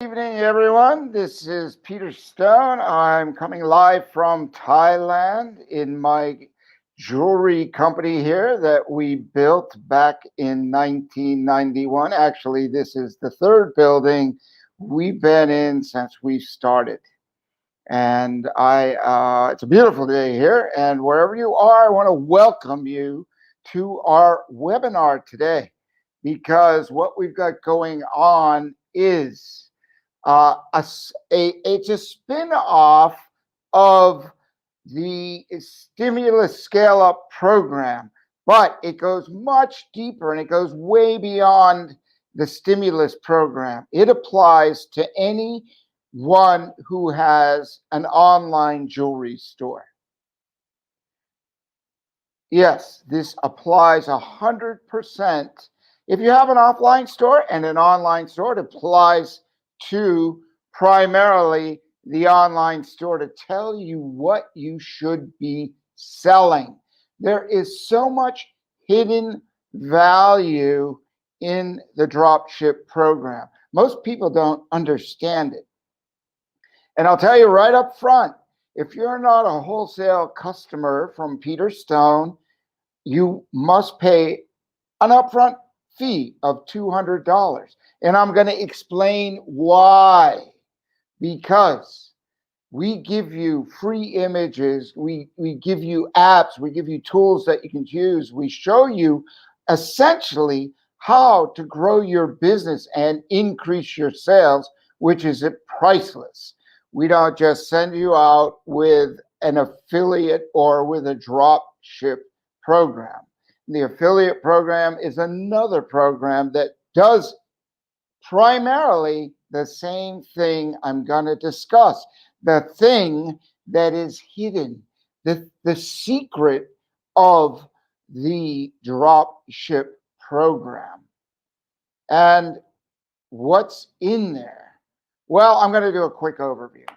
Good evening, everyone. This is Peter Stone. I'm coming live from Thailand in my jewelry company here that we built back in 1991. Actually, this is the third building we've been in since we started. And it's a beautiful day here. And wherever you are, I want to welcome you to our webinar today, because what we've got going on is it's a spin-off of the stimulus scale-up program, but it goes much deeper and it goes way beyond the stimulus program. It applies to anyone who has an online jewelry store. Yes, this applies 100%. If you have an offline store and an online store, it applies to primarily the online store to tell you what you should be selling. There is so much hidden value in the dropship program. Most people don't understand it. And I'll tell you right up front, if you're not a wholesale customer from Peter Stone, you must pay an upfront fee of $200. And I'm going to explain why. Because we give you free images, we give you apps, we give you tools that you can use. We show you essentially how to grow your business and increase your sales, which is priceless. We don't just send you out with an affiliate or with a drop ship program. The affiliate program is another program that does primarily the same thing I'm going to discuss. The thing that is hidden, the secret of the drop ship program. And what's in there? Well, I'm going to do a quick overview.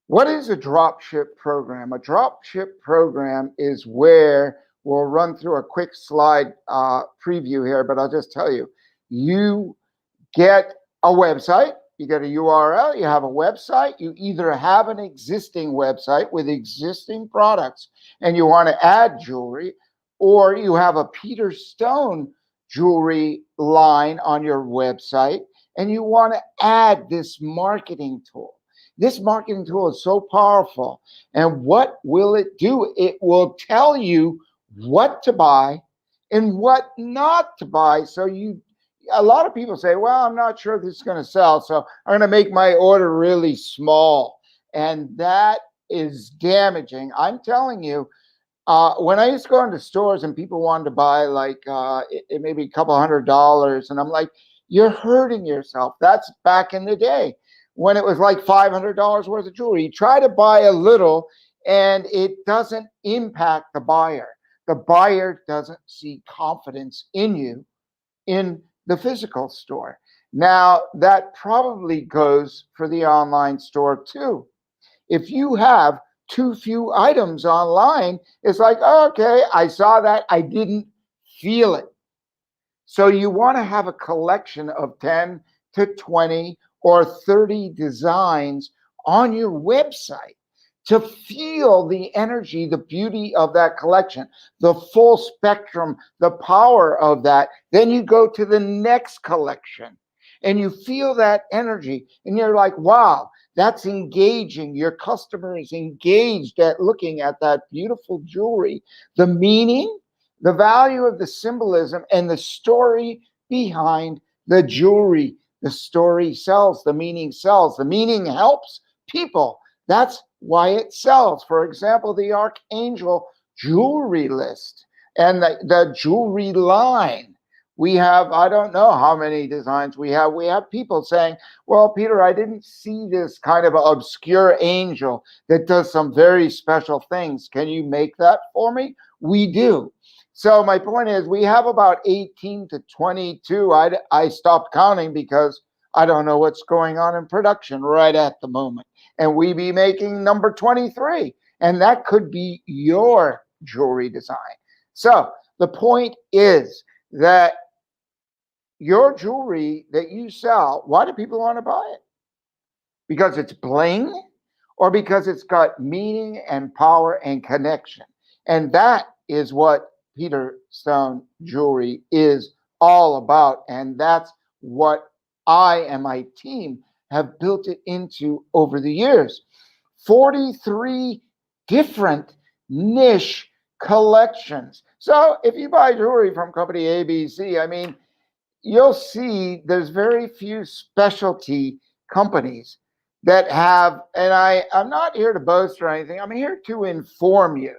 What is a drop ship program? A drop ship program is where we'll run through a quick slide preview here, but I'll just tell you, you get a website, you get a URL, you have a website, you either have an existing website with existing products and you want to add jewelry, or you have a Peter Stone jewelry line on your website and you want to add this marketing tool. This marketing tool is so powerful. And what will it do? It will tell you what to buy and what not to buy. So a lot of people say, well, I'm not sure this is going to sell, so I'm going to make my order really small. And that is damaging. I'm telling you, when I used to go into stores and people wanted to buy like it maybe a couple $100, and I'm like, you're hurting yourself. That's back in the day when it was like $500 worth of jewelry. You try to buy a little and it doesn't impact the buyer. The buyer doesn't see confidence in you in the physical store. Now, that probably goes for the online store too. If you have too few items online, it's like, oh, okay, I saw that, I didn't feel it. So you want to have a collection of 10 to 20 or 30 designs on your website to feel the energy, the beauty of that collection, the full spectrum, the power of that. Then you go to the next collection and you feel that energy and you're like, wow, that's engaging. Your customer is engaged at looking at that beautiful jewelry, the meaning, the value of the symbolism, and the story behind the jewelry. The story sells, the meaning sells, the meaning helps people. That's why it sells. For example, the Archangel jewelry list and the jewelry line. We have, I don't know how many designs we have. We have people saying, well, Peter, I didn't see this kind of obscure angel that does some very special things. Can you make that for me? We do. So my point is, we have about 18 to 22. I stopped counting because I don't know what's going on in production right at the moment. And we be making number 23. And that could be your jewelry design. So the point is that your jewelry that you sell, why do people want to buy it? because it's bling or because it's got meaning and power and connection. And that is what Peter Stone jewelry is all about. And that's what I and my team have built it into over the years. 43 different niche collections. So if you buy jewelry from company ABC, I mean, you'll see there's very few specialty companies that have, and I'm not here to boast or anything, I'm here to inform you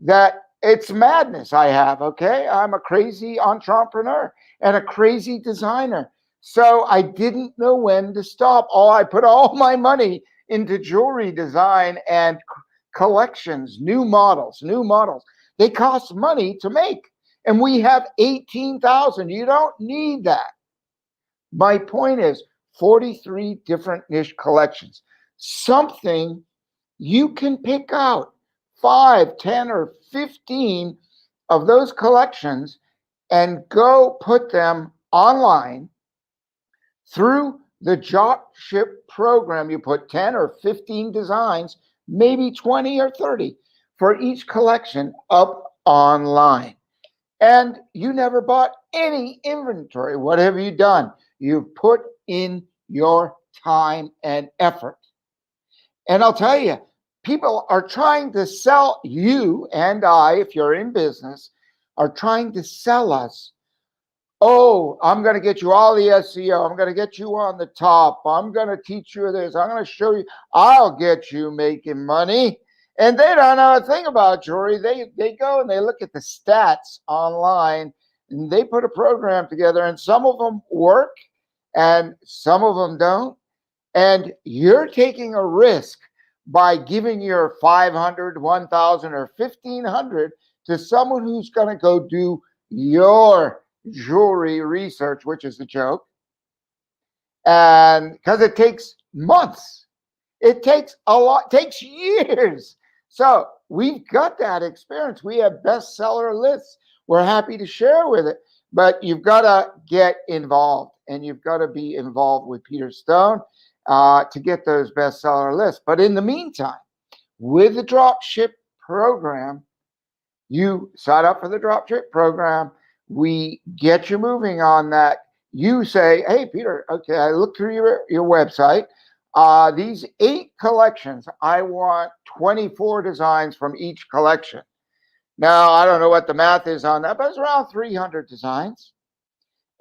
that it's madness I have, okay? I'm a crazy entrepreneur and a crazy designer. So I didn't know when to stop. I put all my money into jewelry design and collections, new models. They cost money to make. And we have 18,000. You don't need that. My point is 43 different niche collections. Something you can pick out 5, 10, or 15 of those collections and go put them online through the drop ship program. You put 10 or 15 designs, maybe 20 or 30 for each collection up online. And you never bought any inventory. What have you done? You've put in your time and effort. And I'll tell you, people are trying to sell you and I, if you're in business, are trying to sell us. Oh, I'm going to get you all the SEO. I'm going to get you on the top. I'm going to teach you this. I'm going to show you. I'll get you making money. And they don't know a thing about jewelry. They go and they look at the stats online and they put a program together, and some of them work and some of them don't. And you're taking a risk by giving your 500, 1,000, or 1,500 to someone who's going to go do your jewelry research, which is a joke. And because it takes months, it takes a lot, it takes years. So we've got that experience. We have bestseller lists. We're happy to share with it, but you've got to get involved, and you've got to be involved with Peter Stone to get those bestseller lists. But in the meantime, with the dropship program, you sign up for the dropship program. We get you moving on that. You say, hey, Peter, okay, I looked through your website. These 8 collections, I want 24 designs from each collection. Now, I don't know what the math is on that, but it's around 300 designs.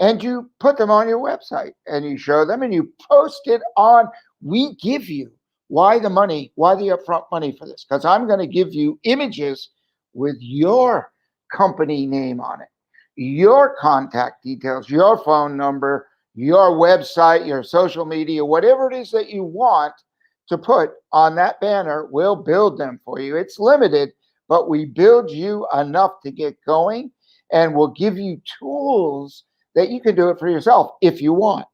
And you put them on your website and you show them and you post it on. We give you, why the upfront money for this? Because I'm going to give you images with your company name on it, your contact details, your phone number, your website, your social media, whatever it is that you want to put on that banner, we'll build them for you. It's limited, but we build you enough to get going, and we'll give you tools that you can do it for yourself if you want.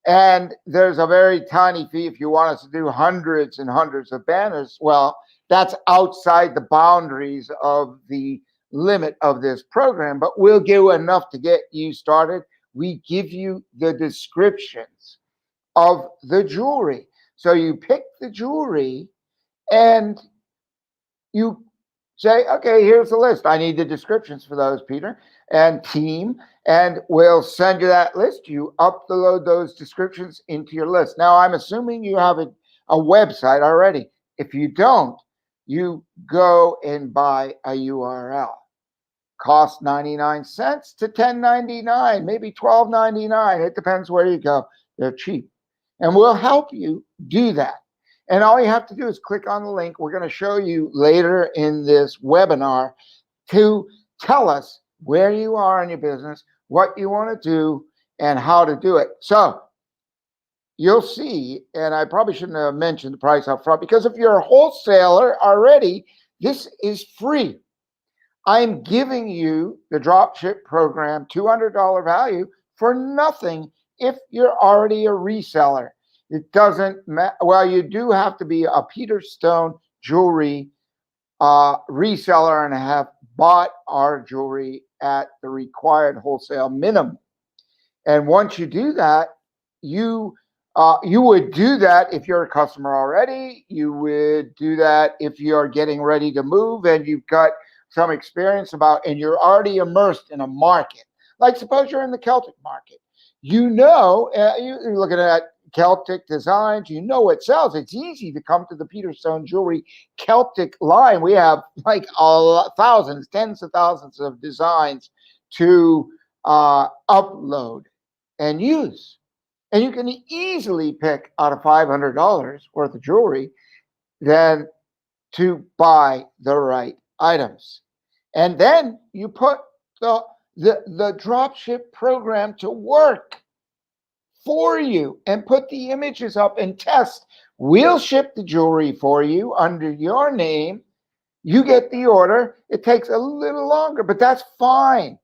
And there's a very tiny fee if you want us to do hundreds and hundreds of banners. Well, that's outside the boundaries of the limit of this program, but we'll give you enough to get you started. We give you the descriptions of the jewelry. So you pick the jewelry and you say, okay, here's the list. I need the descriptions for those, Peter and team, and we'll send you that list. You upload those descriptions into your list. Now, I'm assuming you have a website already. If you don't, you go and buy a URL. Cost 99 cents to $10.99, maybe $12.99. It depends where you go. They're cheap. And we'll help you do that. And all you have to do is click on the link. We're going to show you later in this webinar to tell us where you are in your business, what you want to do, and how to do it. So you'll see, and I probably shouldn't have mentioned the price up front, because if you're a wholesaler already, this is free. I'm giving you the dropship program, $200 value for nothing if you're already a reseller. It doesn't matter. Well, you do have to be a Peter Stone jewelry reseller and have bought our jewelry at the required wholesale minimum. And once you do that, you You would do that if you're a customer already. You would do that if you're getting ready to move and you've got some experience about, and you're already immersed in a market. Like suppose you're in the Celtic market. You're looking at Celtic designs, you know what sells. It's easy to come to the Peter Stone Jewelry Celtic line. We have like thousands, tens of thousands of designs to upload and use. And you can easily pick out of $500 worth of jewelry then to buy the right items. And then you put the dropship program to work for you and put the images up and test. We'll ship the jewelry for you under your name. You get the order. It takes a little longer, but that's fine.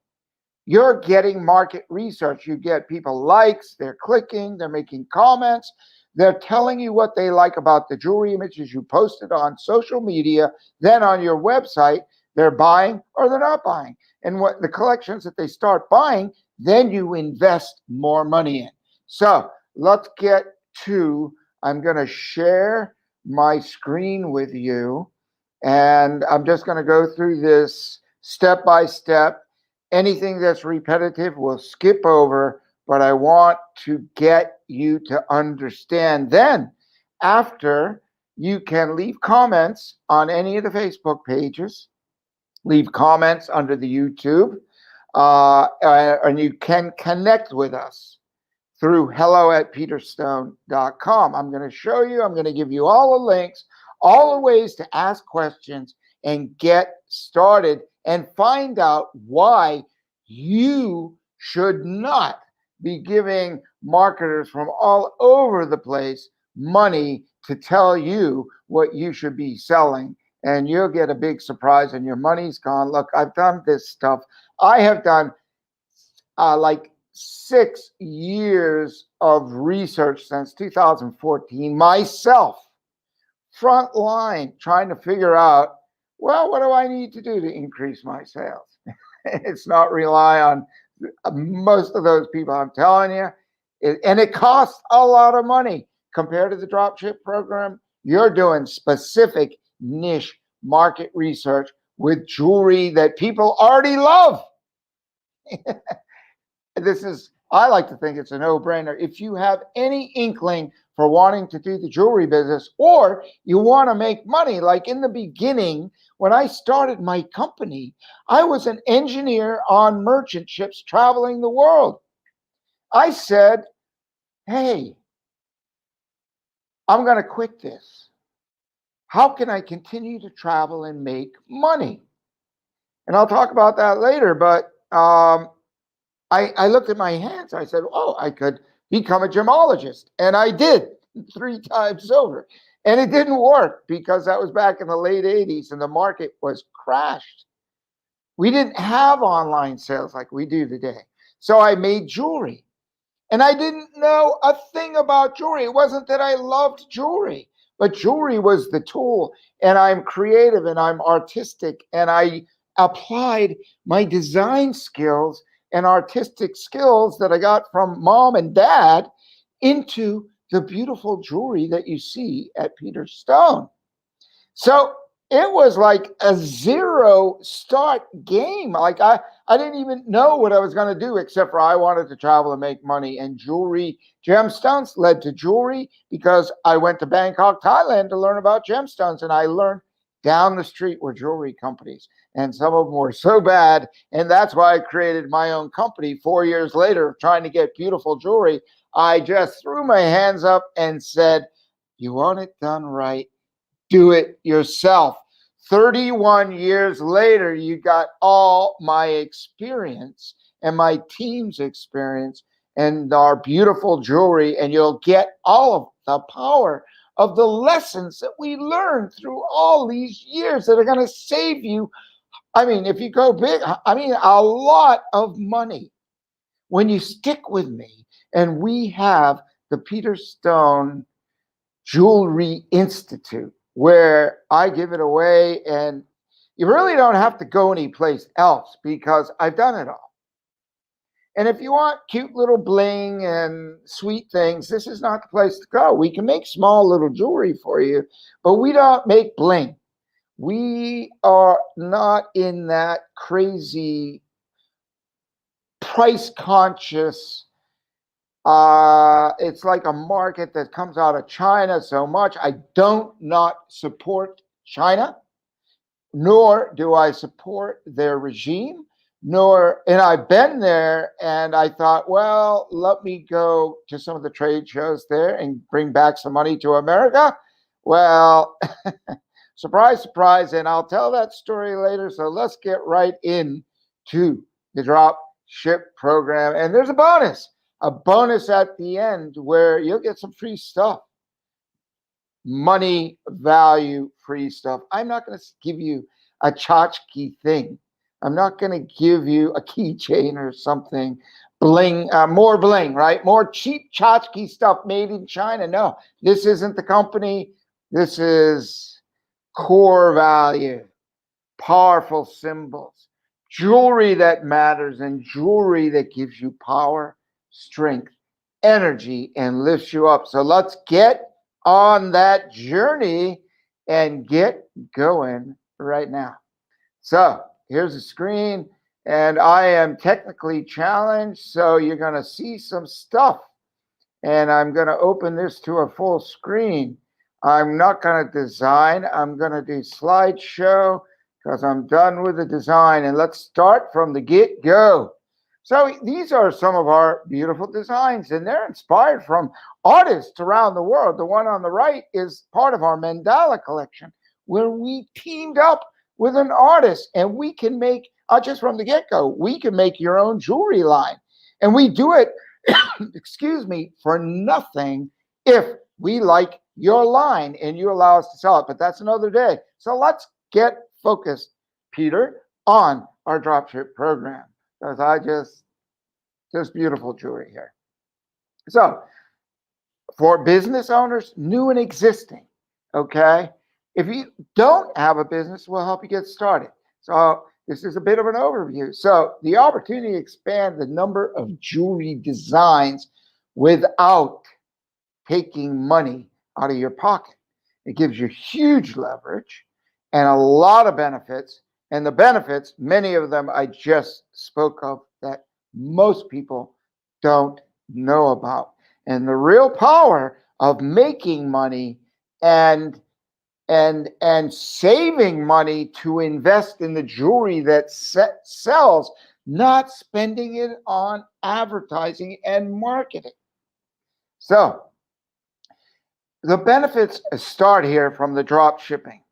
You're getting market research. You get people likes, they're clicking, they're making comments, they're telling you what they like about the jewelry images you posted on social media, then on your website, they're buying or they're not buying. And what the collections that they start buying, then you invest more money in. So let's get to, I'm going to share my screen with you, and I'm just going to go through this step by step. Anything that's repetitive we'll skip over, but I want to get you to understand. Then after, you can leave comments on any of the Facebook pages, leave comments under the YouTube, and you can connect with us through hello@peterstone.com. I'm going to show you, I'm going to give you all the links, all the ways to ask questions and get started and find out why you should not be giving marketers from all over the place money to tell you what you should be selling. And you'll get a big surprise and your money's gone. Look, I've done this stuff. I have done like 6 years of research since 2014 myself, front line, trying to figure out, well, what do I need to do to increase my sales? It's not rely on most of those people, I'm telling you. And it costs a lot of money compared to the dropship program. You're doing specific niche market research with jewelry that people already love. I like to think it's a no-brainer. If you have any inkling for wanting to do the jewelry business, or you want to make money, like in the beginning, when I started my company, I was an engineer on merchant ships traveling the world. I said, hey, I'm going to quit this. How can I continue to travel and make money? And I'll talk about that later, but I looked at my hands. I said, oh, I could become a gemologist. And I did 3 times over. And it didn't work because that was back in the late 80s and the market was crashed. We didn't have online sales like we do today. So I made jewelry. And I didn't know a thing about jewelry. It wasn't that I loved jewelry, but jewelry was the tool. And I'm creative and I'm artistic. And I applied my design skills and artistic skills that I got from mom and dad into the beautiful jewelry that you see at Peter Stone. So it was like a zero start game. Like I didn't even know what I was going to do, except for I wanted to travel and make money. And jewelry, gemstones led to jewelry because I went to Bangkok, Thailand to learn about gemstones. And I learned down the street were jewelry companies. And some of them were so bad. And that's why I created my own company 4 years later, trying to get beautiful jewelry. I just threw my hands up and said, you want it done right, do it yourself. 31 years later, you got all my experience and my team's experience and our beautiful jewelry, and you'll get all of the power of the lessons that we learned through all these years that are going to save you. I mean, if you go big, I mean, a lot of money when you stick with me. And we have the Peter Stone Jewelry Institute, where I give it away, and you really don't have to go anyplace else because I've done it all. And if you want cute little bling and sweet things, this is not the place to go. We can make small little jewelry for you, but we don't make bling. We are not in that crazy price conscious. It's like a market that comes out of China so much. I don't not support China, nor do I support their regime, and I've been there and I thought, well, let me go to some of the trade shows there and bring back some money to America. Well, surprise, surprise, and I'll tell that story later. So let's get right into the drop ship program. And there's a bonus at the end where you'll get some free stuff. Money value free stuff. I'm not going to give you a tchotchke thing. I'm not going to give you a keychain or something. Bling, more bling, right? More cheap tchotchke stuff made in China. No, this isn't the company. This is core value, powerful symbols, jewelry that matters, and jewelry that gives you power, strength, energy, and lifts you up. So let's get on that journey and get going right now. So here's the screen, and I am technically challenged, so you're going to see some stuff, and I'm going to open this to a full screen. I'm not going to design. I'm going to do slideshow because I'm done with the design, and let's start from the get-go. So these are some of our beautiful designs, and they're inspired from artists around the world. The one on the right is part of our mandala collection, where we teamed up with an artist, and we can make, just from the get-go, we can make your own jewelry line. And we do it, excuse me, for nothing if we like your line and you allow us to sell it. But that's another day. So let's get focused, Peter, on our dropship program, because I just beautiful jewelry here. So for business owners, new and existing, okay? If you don't have a business, we'll help you get started. So this is a bit of an overview. So the opportunity to expand the number of jewelry designs without taking money out of your pocket. It gives you huge leverage and a lot of benefits. And the benefits, many of them I just spoke of, that most people don't know about. And the real power of making money and saving money to invest in the jewelry that sells, not spending it on advertising and marketing. So the benefits start here from the drop shipping.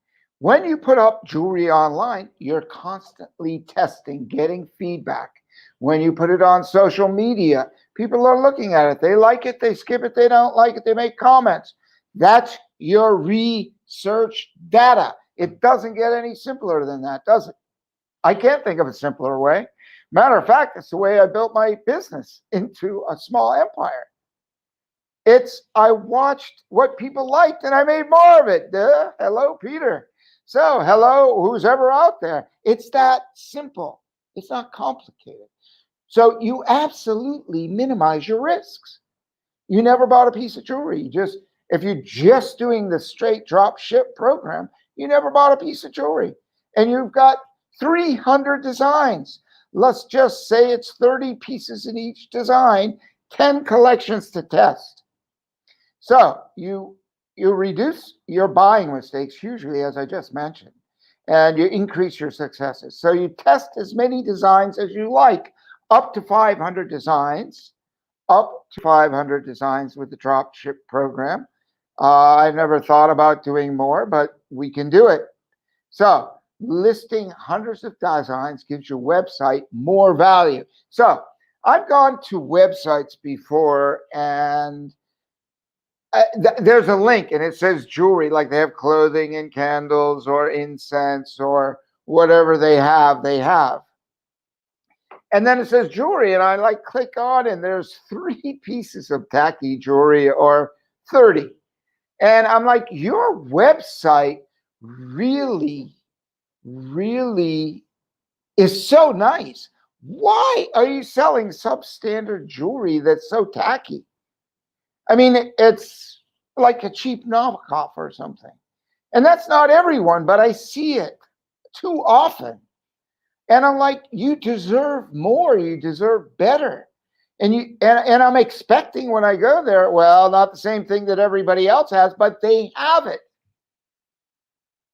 When you put up jewelry online, you're constantly testing, getting feedback. When you put it on social media, people are looking at it. They like it, they skip it, they don't like it, they make comments. That's your research data. It doesn't get any simpler than that, does it? I can't think of a simpler way. Matter of fact, it's the way I built my business into a small empire. I watched what people liked and I made more of it. Hello, Peter. So hello, who's ever out there. It's that simple. It's not complicated. So you absolutely minimize your risks. You never bought a piece of jewelry. If you're just doing the straight drop ship program, you never bought a piece of jewelry. And you've got 300 designs. Let's just say it's 30 pieces in each design, 10 collections to test. So you reduce your buying mistakes hugely, as I just mentioned, and you increase your successes. So you test as many designs as you like, up to 500 designs, with the drop ship program. I never thought about doing more, but we can do it. So listing hundreds of designs gives your website more value. So I've gone to websites before, and there's a link and it says jewelry, like they have clothing and candles or incense or whatever they have. And then it says jewelry, and I click on, and there's 3 pieces of tacky jewelry or 30. And I'm like, your website really, really is so nice. Why are you selling substandard jewelry that's so tacky? I mean, it's like a cheap knockoff or something. And that's not everyone, but I see it too often. And I'm like, you deserve more, you deserve better. And I'm expecting when I go there, well, not the same thing that everybody else has, but they have it.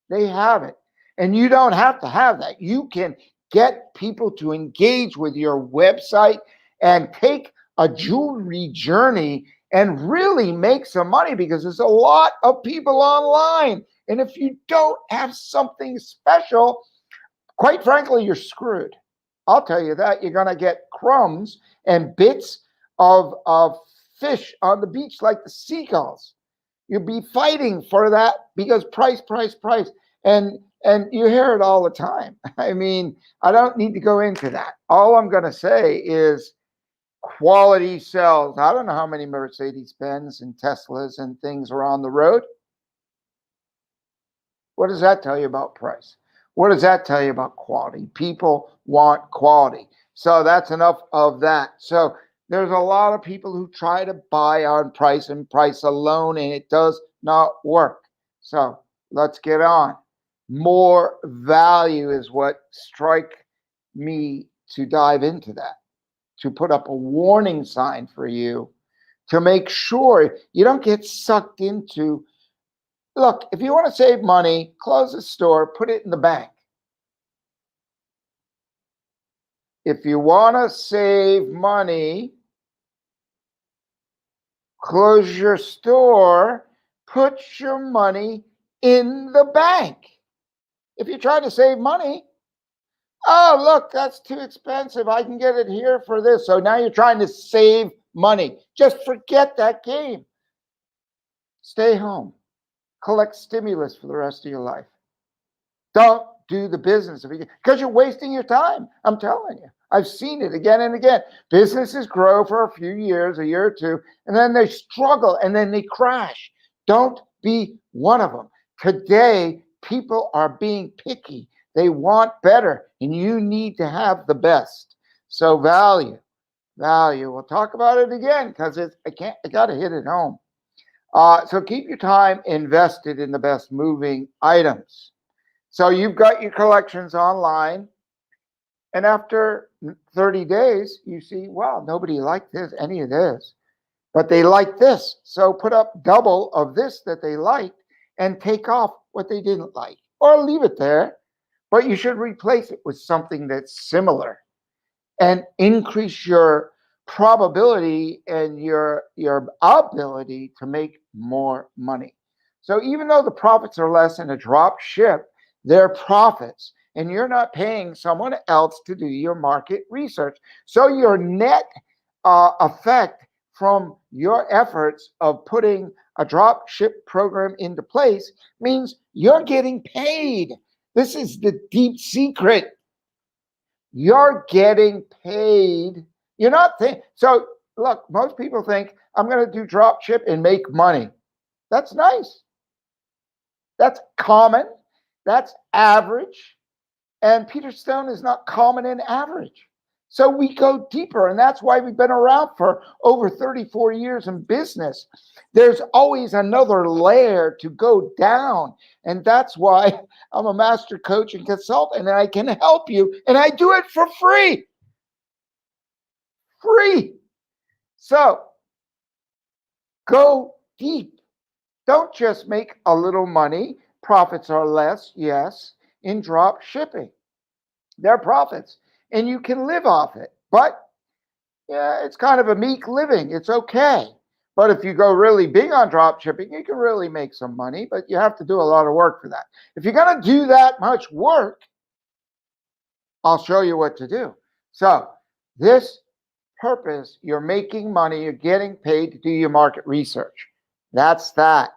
They have it. And you don't have to have that. You can get people to engage with your website and take a jewelry journey and really make some money, because there's a lot of people online. And if you don't have something special, quite frankly, you're screwed. I'll tell you that. You're going to get crumbs and bits of fish on the beach like the seagulls. You'll be fighting for that because price, price, price. And you hear it all the time. I mean, I don't need to go into that. All I'm going to say is quality sells. I don't know how many Mercedes-Benz and Teslas and things are on the road. What does that tell you about price? What does that tell you about quality? People want quality. So that's enough of that. So there's a lot of people who try to buy on price and price alone, and it does not work. So let's get on. More value is what strike me to dive into that, to put up a warning sign for you, to make sure you don't get sucked into. Look, if you want to save money, close the store, put it in the bank. If you want to save money, close your store, put your money in the bank. If you're trying to save money, oh, look, that's too expensive. I can get it here for this. So now you're trying to save money. Just forget that game. Stay home. Collect stimulus for the rest of your life. Don't do the business because you're wasting your time. I'm telling you. I've seen it again and again. Businesses grow for a few years, a year or two, and then they struggle and then they crash. Don't be one of them. Today, people are being picky. They want better, and you need to have the best. So value. We'll talk about it again because I got to hit it home. So keep your time invested in the best moving items. So you've got your collections online, and after 30 days, you see, wow, nobody liked any of this, but they like this. So put up double of this that they liked and take off what they didn't like, or leave it there, but you should replace it with something that's similar and increase your probability and your ability to make more money. So even though the profits are less in a drop ship, they're profits, and you're not paying someone else to do your market research. So your net effect from your efforts of putting a drop ship program into place means you're getting paid. This is the deep secret. You're getting paid. You're not so look, most people think I'm going to do drop ship and make money. That's nice. That's common. That's average. And Peter Stone is not common and average. So we go deeper, and that's why we've been around for over 34 years in business. There's always another layer to go down, and that's why I'm a master coach and consultant, and I can help you, and I do it for free. Free. So go deep. Don't just make a little money. Profits are less, yes, in drop shipping. They're profits, and you can live off it. But yeah, it's kind of a meek living. It's okay. But if you go really big on drop shipping, you can really make some money, but you have to do a lot of work for that. If you're going to do that much work, I'll show you what to do. So this purpose, you're making money, you're getting paid to do your market research. That's that.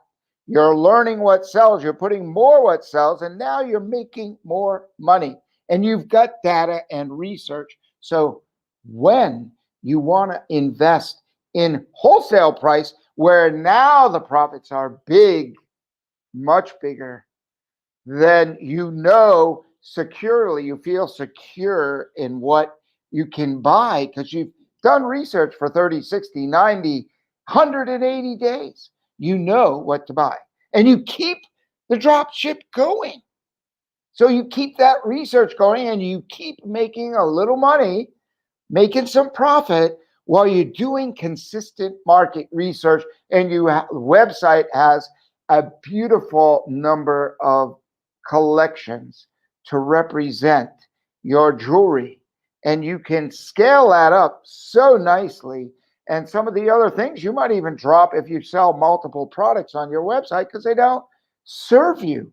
You're learning what sells, you're putting more what sells, and now you're making more money. And you've got data and research. So when you want to invest in wholesale price, where now the profits are big, much bigger, then you know securely, you feel secure in what you can buy because you've done research for 30, 60, 90, 180 days. You know what to buy. And you keep the drop ship going. So you keep that research going and you keep making a little money, making some profit while you're doing consistent market research. And your website has a beautiful number of collections to represent your jewelry. And you can scale that up so nicely. And some of the other things you might even drop if you sell multiple products on your website because they don't serve you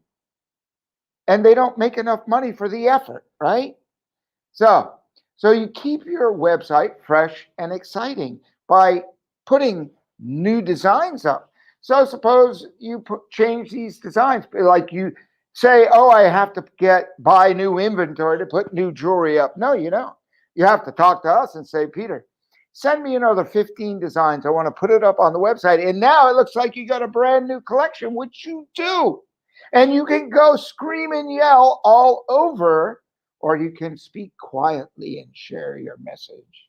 and they don't make enough money for the effort, right? So you keep your website fresh and exciting by putting new designs up. So suppose you change these designs, like you say, oh, I have to buy new inventory to put new jewelry up. No, you don't. You have to talk to us and say, Peter, send me another 15 designs. I want to put it up on the website. And now it looks like you got a brand new collection, which you do. And you can go scream and yell all over, or you can speak quietly and share your message.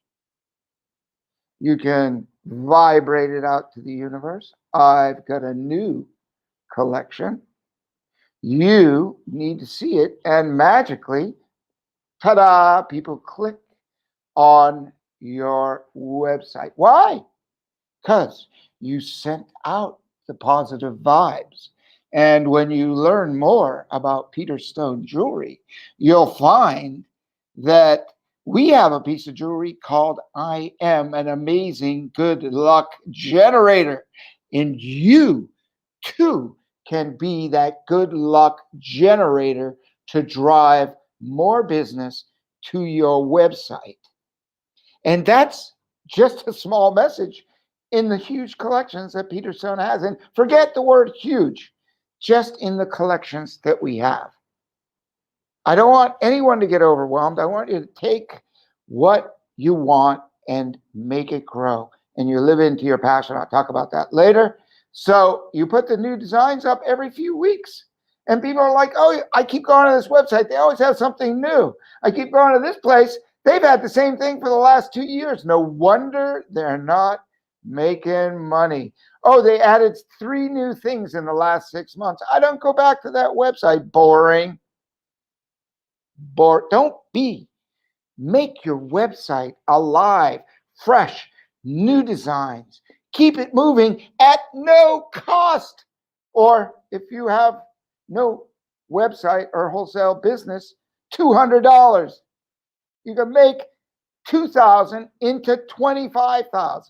You can vibrate it out to the universe. I've got a new collection. You need to see it. And magically, ta-da, people click on your website. Why? Because you sent out the positive vibes. And when you learn more about Peter Stone Jewelry, you'll find that we have a piece of jewelry called I Am an Amazing Good Luck Generator. And you too can be that good luck generator to drive more business to your website. And that's just a small message in the huge collections that Peter Stone has. And forget the word huge, just in the collections that we have. I don't want anyone to get overwhelmed. I want you to take what you want and make it grow. And you live into your passion. I'll talk about that later. So you put the new designs up every few weeks. And people are like, oh, I keep going to this website. They always have something new. I keep going to this place. They've had the same thing for the last 2 years. No wonder they're not making money. Oh, they added 3 new things in the last 6 months. I don't go back to that website. Boring. Don't be. Make your website alive, fresh, new designs. Keep it moving at no cost. Or if you have no website or wholesale business, $200. You can make $2,000 into $25,000.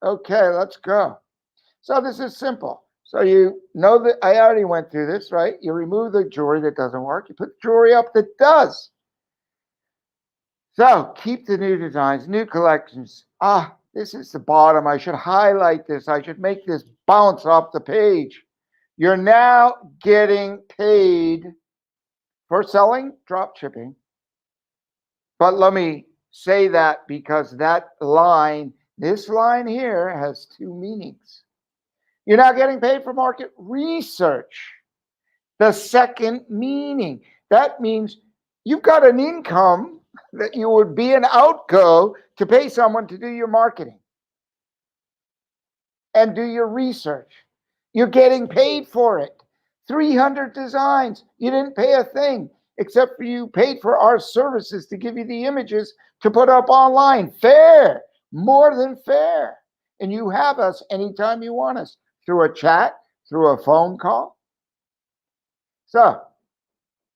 Okay, let's go. So this is simple. So you know that I already went through this, right? You remove the jewelry that doesn't work. You put jewelry up that does. So keep the new designs, new collections. This is the bottom. I should highlight this. I should make this bounce off the page. You're now getting paid for selling drop shipping. But let me say that because that line, this line here has 2 meanings. You're now getting paid for market research. The second meaning, that means you've got an income that you would be an outgo to pay someone to do your marketing and do your research. You're getting paid for it. 300 designs. You didn't pay a thing except for you paid for our services to give you the images to put up online. Fair, more than fair. And you have us anytime you want us, through a chat, through a phone call. So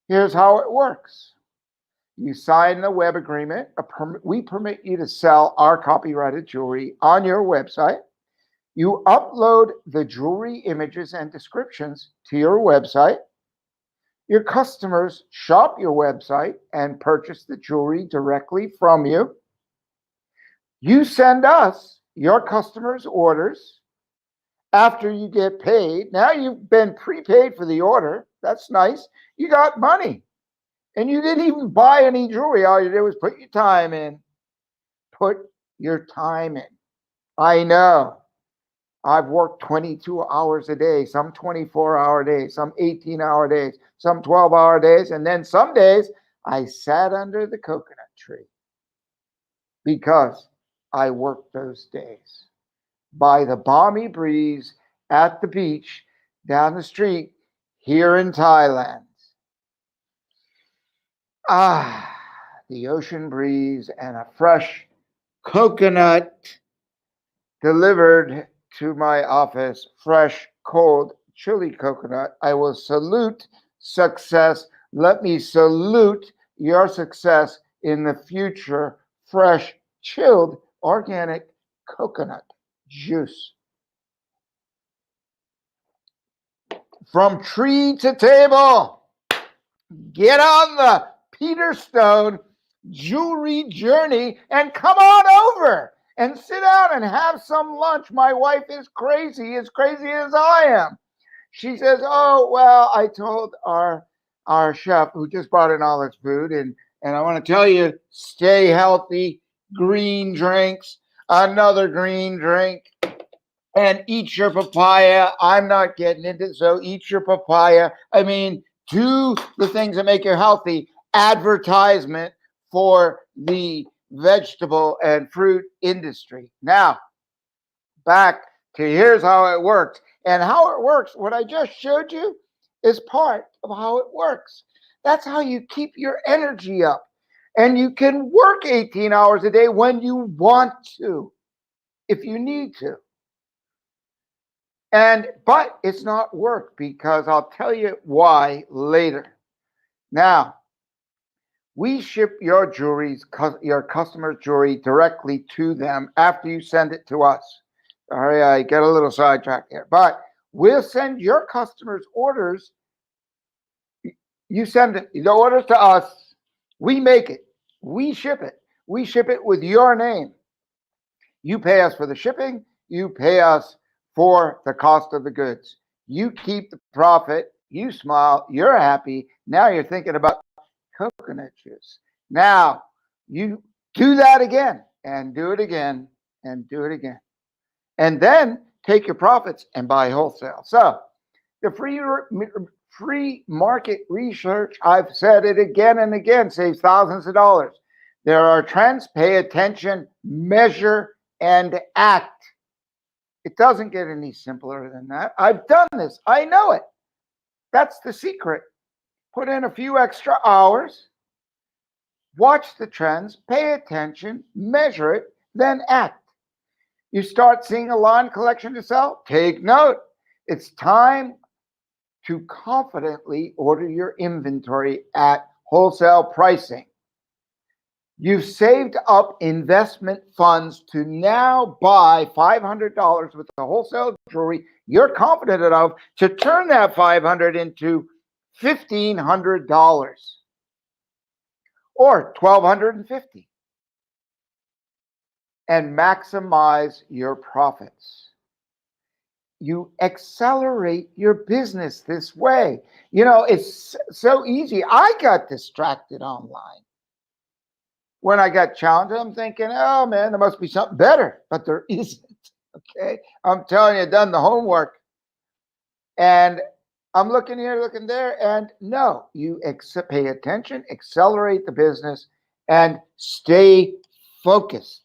here's how it works. You sign the web agreement. We permit you to sell our copyrighted jewelry on your website. You upload the jewelry images and descriptions to your website. Your customers shop your website and purchase the jewelry directly from you. You send us your customers' orders after you get paid. Now you've been prepaid for the order. That's nice. You got money. And you didn't even buy any jewelry. All you did was put your time in. Put your time in. I know. I've worked 22 hours a day, some 24-hour days, some 18-hour days, some 12-hour days. And then some days I sat under the coconut tree because I work those days by the balmy breeze at the beach down the street here in Thailand. Ah, the ocean breeze and a fresh coconut delivered to my office, fresh, cold, chili coconut. I will salute success. Let me salute your success in the future. Fresh, chilled, organic coconut juice. From tree to table. Get on the Peter Stone jewelry journey and come on over and sit down and have some lunch. My wife is crazy as I am. She says, "Oh, well, I told our chef who just brought in all this food, and I want to tell you, stay healthy, green drinks, another green drink, and eat your papaya." I'm not getting into it, so eat your papaya. I mean, do the things that make you healthy. Advertisement for the vegetable and fruit industry. Now, back to here's how it works. And how it works, what I just showed you, is part of how it works. That's how you keep your energy up. And you can work 18 hours a day when you want to, if you need to. But it's not work, because I'll tell you why later. Now, we ship your customer's jewelry directly to them after you send it to us. Sorry, I get a little sidetracked here, but we'll send your customers' orders. You send the orders to us. We make it. We ship it. We ship it with your name. You pay us for the shipping. You pay us for the cost of the goods. You keep the profit. You smile. You're happy. Now you're thinking about coconut juice. Now you do that again and do it again and do it again. And then take your profits and buy wholesale. So the free market research, I've said it again and again, saves thousands of dollars. There are trends. Pay attention, measure, and act. It doesn't get any simpler than that. I've done this. I know it. That's the secret. Put in a few extra hours, watch the trends, pay attention, measure it, then act. You start seeing a line collection to sell, take note. It's time to confidently order your inventory at wholesale pricing. You've saved up investment funds to now buy $500 with the wholesale jewelry you're confident enough to turn that $500 into $1,500 or $1,250 and maximize your profits. You accelerate your business this way. You know, it's so easy. I got distracted online. When I got challenged, I'm thinking, oh man, there must be something better, but there isn't. Okay. I'm telling you, I've done the homework. And I'm looking here, looking there, and no, you pay attention, accelerate the business, and stay focused.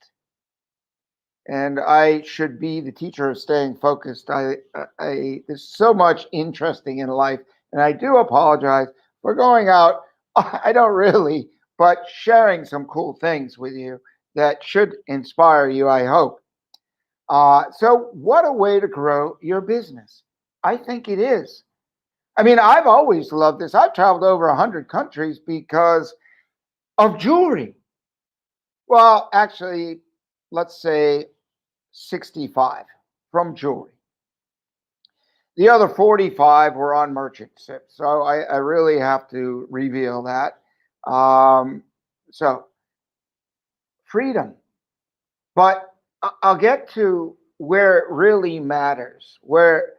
And I should be the teacher of staying focused. There's so much interesting in life, and I do apologize for going out. I don't really, but sharing some cool things with you that should inspire you, I hope. So what a way to grow your business. I think it is. I mean, I've always loved this. I've traveled over 100 countries because of jewelry. Well, actually, let's say 65 from jewelry. The other 45 were on merchant ships. So I really have to reveal that. So freedom. But I'll get to where it really matters, where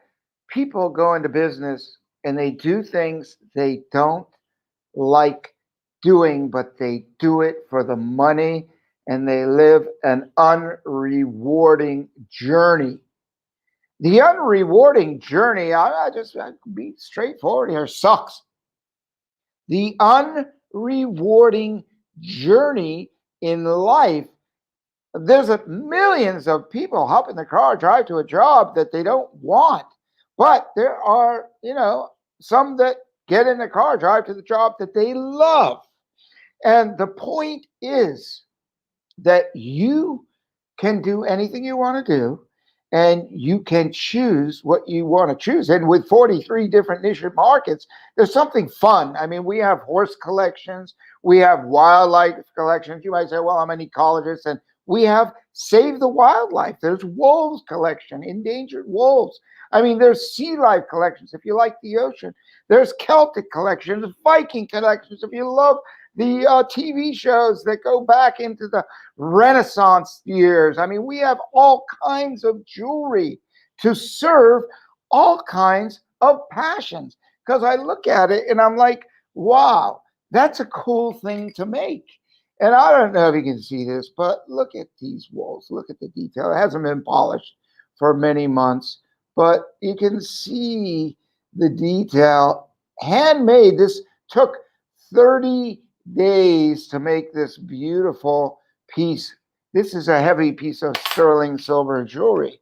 people go into business and they do things they don't like doing, but they do it for the money, and they live an unrewarding journey. The unrewarding journey, I be straightforward here, sucks. The unrewarding journey in life There's millions of people hop in the car, drive to a job that they don't want. But there are, some that get in the car, drive to the job that they love. And the point is that you can do anything you want to do, and you can choose what you want to choose. And with 43 different niche markets, there's something fun. I mean, we have horse collections, we have wildlife collections. You might say, well, I'm an ecologist, and we have Save the Wildlife. There's wolves collection, endangered wolves. I mean, there's sea life collections if you like the ocean. There's Celtic collections, Viking collections if you love the TV shows that go back into the Renaissance years. I mean, we have all kinds of jewelry to serve all kinds of passions. Because I look at it and I'm like, wow, that's a cool thing to make. And I don't know if you can see this, but look at these walls. Look at the detail. It hasn't been polished for many months, but you can see the detail. Handmade. This took 30 days to make this beautiful piece. This is a heavy piece of sterling silver jewelry.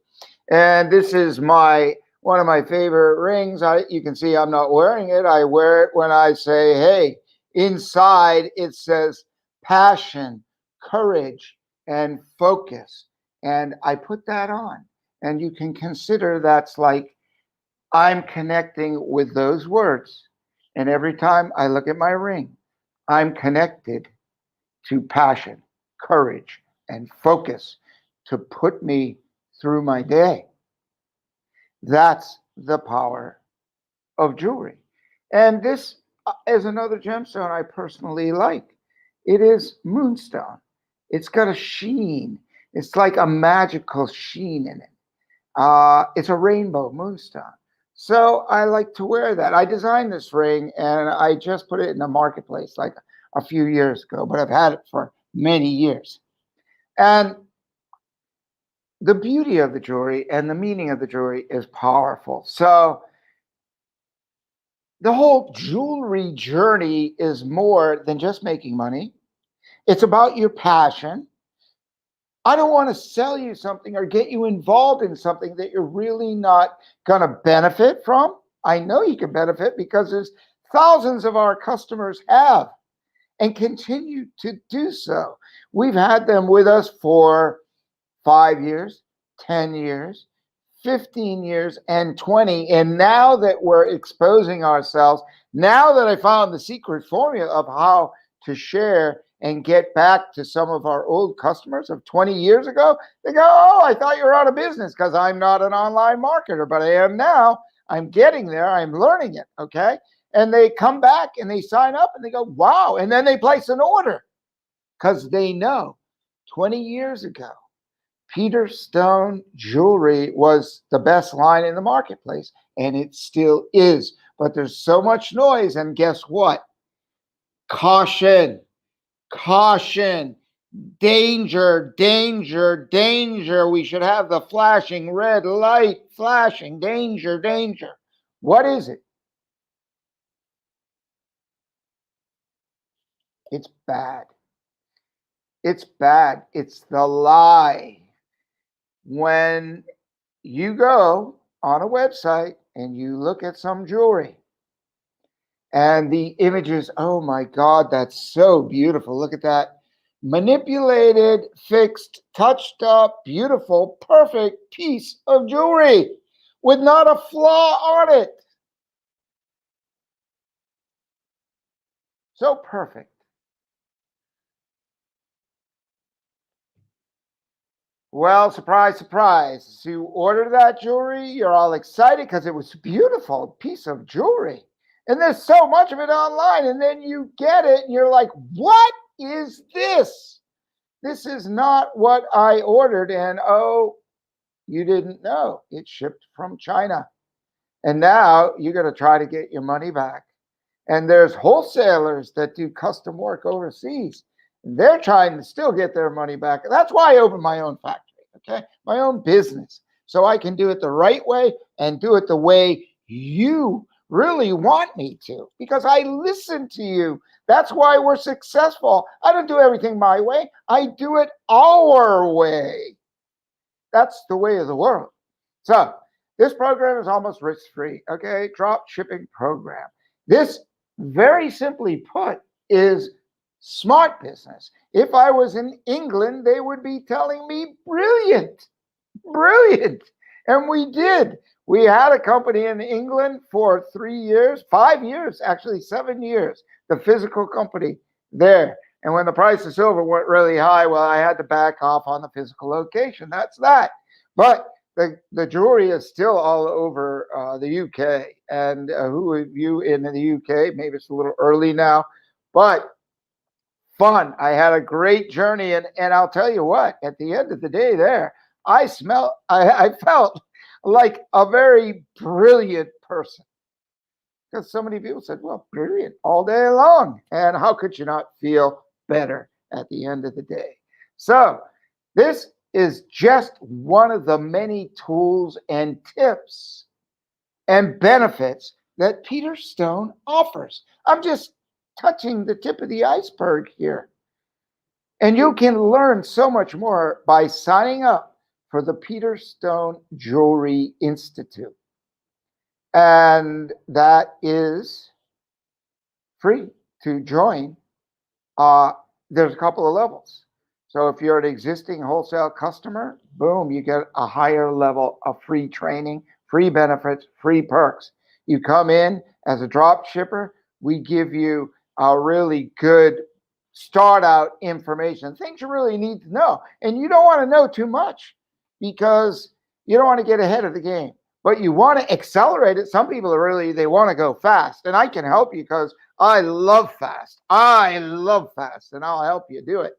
And this is one of my favorite rings. You can see I'm not wearing it. I wear it when I say, hey, inside it says passion, courage, and focus. And I put that on. And you can consider that's like I'm connecting with those words. And every time I look at my ring, I'm connected to passion, courage, and focus to put me through my day. That's the power of jewelry. And this is another gemstone I personally like. It is moonstone. It's got a sheen. It's like a magical sheen in it. It's a rainbow moonstone. So I like to wear that. I designed this ring and I just put it in the marketplace like a few years ago, but I've had it for many years. And the beauty of the jewelry and the meaning of the jewelry is powerful. So the whole jewelry journey is more than just making money. It's about your passion. I don't want to sell you something or get you involved in something that you're really not going to benefit from. I know you can benefit because there's thousands of our customers have and continue to do so. We've had them with us for 5 years, 10 years, 15 years, and 20. And now that we're exposing ourselves, now that I found the secret formula of how to share and get back to some of our old customers of 20 years ago, they go, oh, I thought you were out of business because I'm not an online marketer, but I am now. I'm getting there. I'm learning it. Okay. And they come back and they sign up and they go, wow. And then they place an order because they know 20 years ago, Peter Stone jewelry was the best line in the marketplace, and it still is. But there's so much noise, and guess what? Caution, caution, danger, danger, danger. We should have the flashing red light, flashing, danger, danger. What is it? It's bad. It's bad. It's the lie. When you go on a website and you look at some jewelry and the images, oh my God, that's so beautiful. Look at that. Manipulated, fixed, touched up, beautiful, perfect piece of jewelry with not a flaw on it. So perfect. Well, surprise, surprise. You order that jewelry, you're all excited because it was a beautiful piece of jewelry. And there's so much of it online. And then you get it and you're like, what is this? This is not what I ordered. And oh, you didn't know. It shipped from China. And now you're going to try to get your money back. And there's wholesalers that do custom work overseas. They're trying to still get their money back. That's why I opened my own factory, okay? My own business. So I can do it the right way and do it the way you really want me to, because I listen to you. That's why we're successful. I don't do everything my way. I do it our way. That's the way of the world. So this program is almost risk-free, okay? Drop shipping program. This, very simply put, is smart business. If I was in England, they would be telling me brilliant, brilliant. And we did. We had a company in England for 3 years, 5 years, actually 7 years, the physical company there. And when the price of silver went really high, well, I had to back off on the physical location. That's that. But the jewelry is still all over the UK. And who of you in the UK, maybe it's a little early now, but fun. I had a great journey. And I'll tell you what, at the end of the day there, I felt like a very brilliant person. Because so many people said, well, brilliant all day long. And how could you not feel better at the end of the day? So this is just one of the many tools and tips and benefits that Peter Stone offers. I'm just touching the tip of the iceberg here. And you can learn so much more by signing up for the Peter Stone Jewelry Institute. And that is free to join. There's a couple of levels. So if you're an existing wholesale customer, boom, you get a higher level of free training, free benefits, free perks. You come in as a drop shipper, we give you a really good start out information, things you really need to know. And you don't want to know too much because you don't want to get ahead of the game, but you want to accelerate it. Some people they want to go fast, and I can help you because I love fast. I love fast, and I'll help you do it.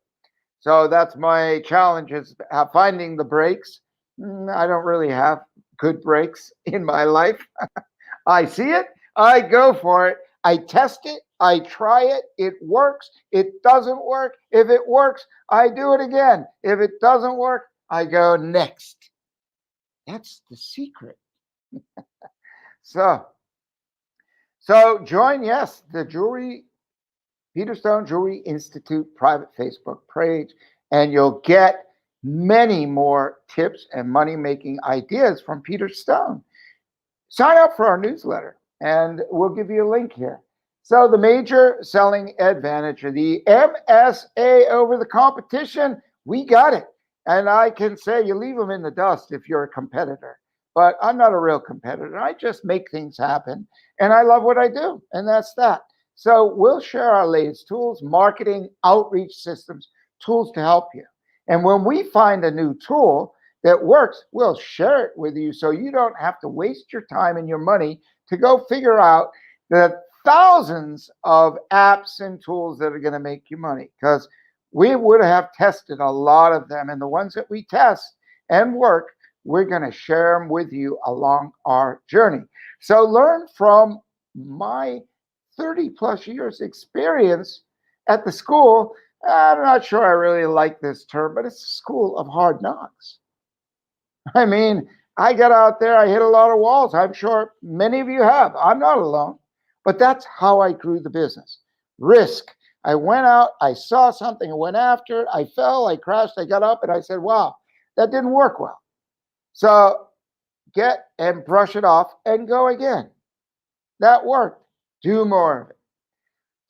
So that's my challenge, is finding the breaks. I don't really have good breaks in my life. I see it, I go for it, I test it, I try it, it works, it doesn't work. If it works, I do it again. If it doesn't work, I go next. That's the secret. So join, yes, the Peter Stone Jewelry Institute private Facebook page, and you'll get many more tips and money-making ideas from Peter Stone. Sign up for our newsletter, and we'll give you a link here. So the major selling advantage of the MSA over the competition, we got it. And I can say you leave them in the dust if you're a competitor. But I'm not a real competitor. I just make things happen, and I love what I do, and that's that. So we'll share our latest tools, marketing, outreach systems, tools to help you. And when we find a new tool that works, we'll share it with you so you don't have to waste your time and your money to go figure out the thousands of apps and tools that are going to make you money, because we would have tested a lot of them, and the ones that we test and work, we're going to share them with you along our journey. So learn from my 30 plus years experience at the school. I'm not sure I really like this term, but it's a school of hard knocks. I mean, I got out there, I hit a lot of walls. I'm sure many of you have. I'm not alone, but that's how I grew the business. Risk. I went out, I saw something, I went after it, I fell, I crashed, I got up, and I said, wow, that didn't work well. So get and brush it off and go again. That worked. Do more of it.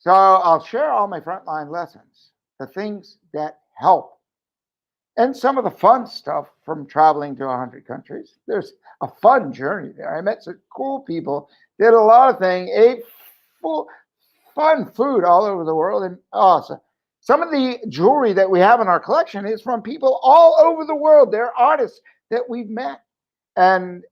So I'll share all my frontline lessons, the things that help, and some of the fun stuff from traveling to 100 countries. There's a fun journey there. I met some cool people, did a lot of things, ate fun food all over the world, and awesome. Some of the jewelry that we have in our collection is from people all over the world. They're artists that we've met, and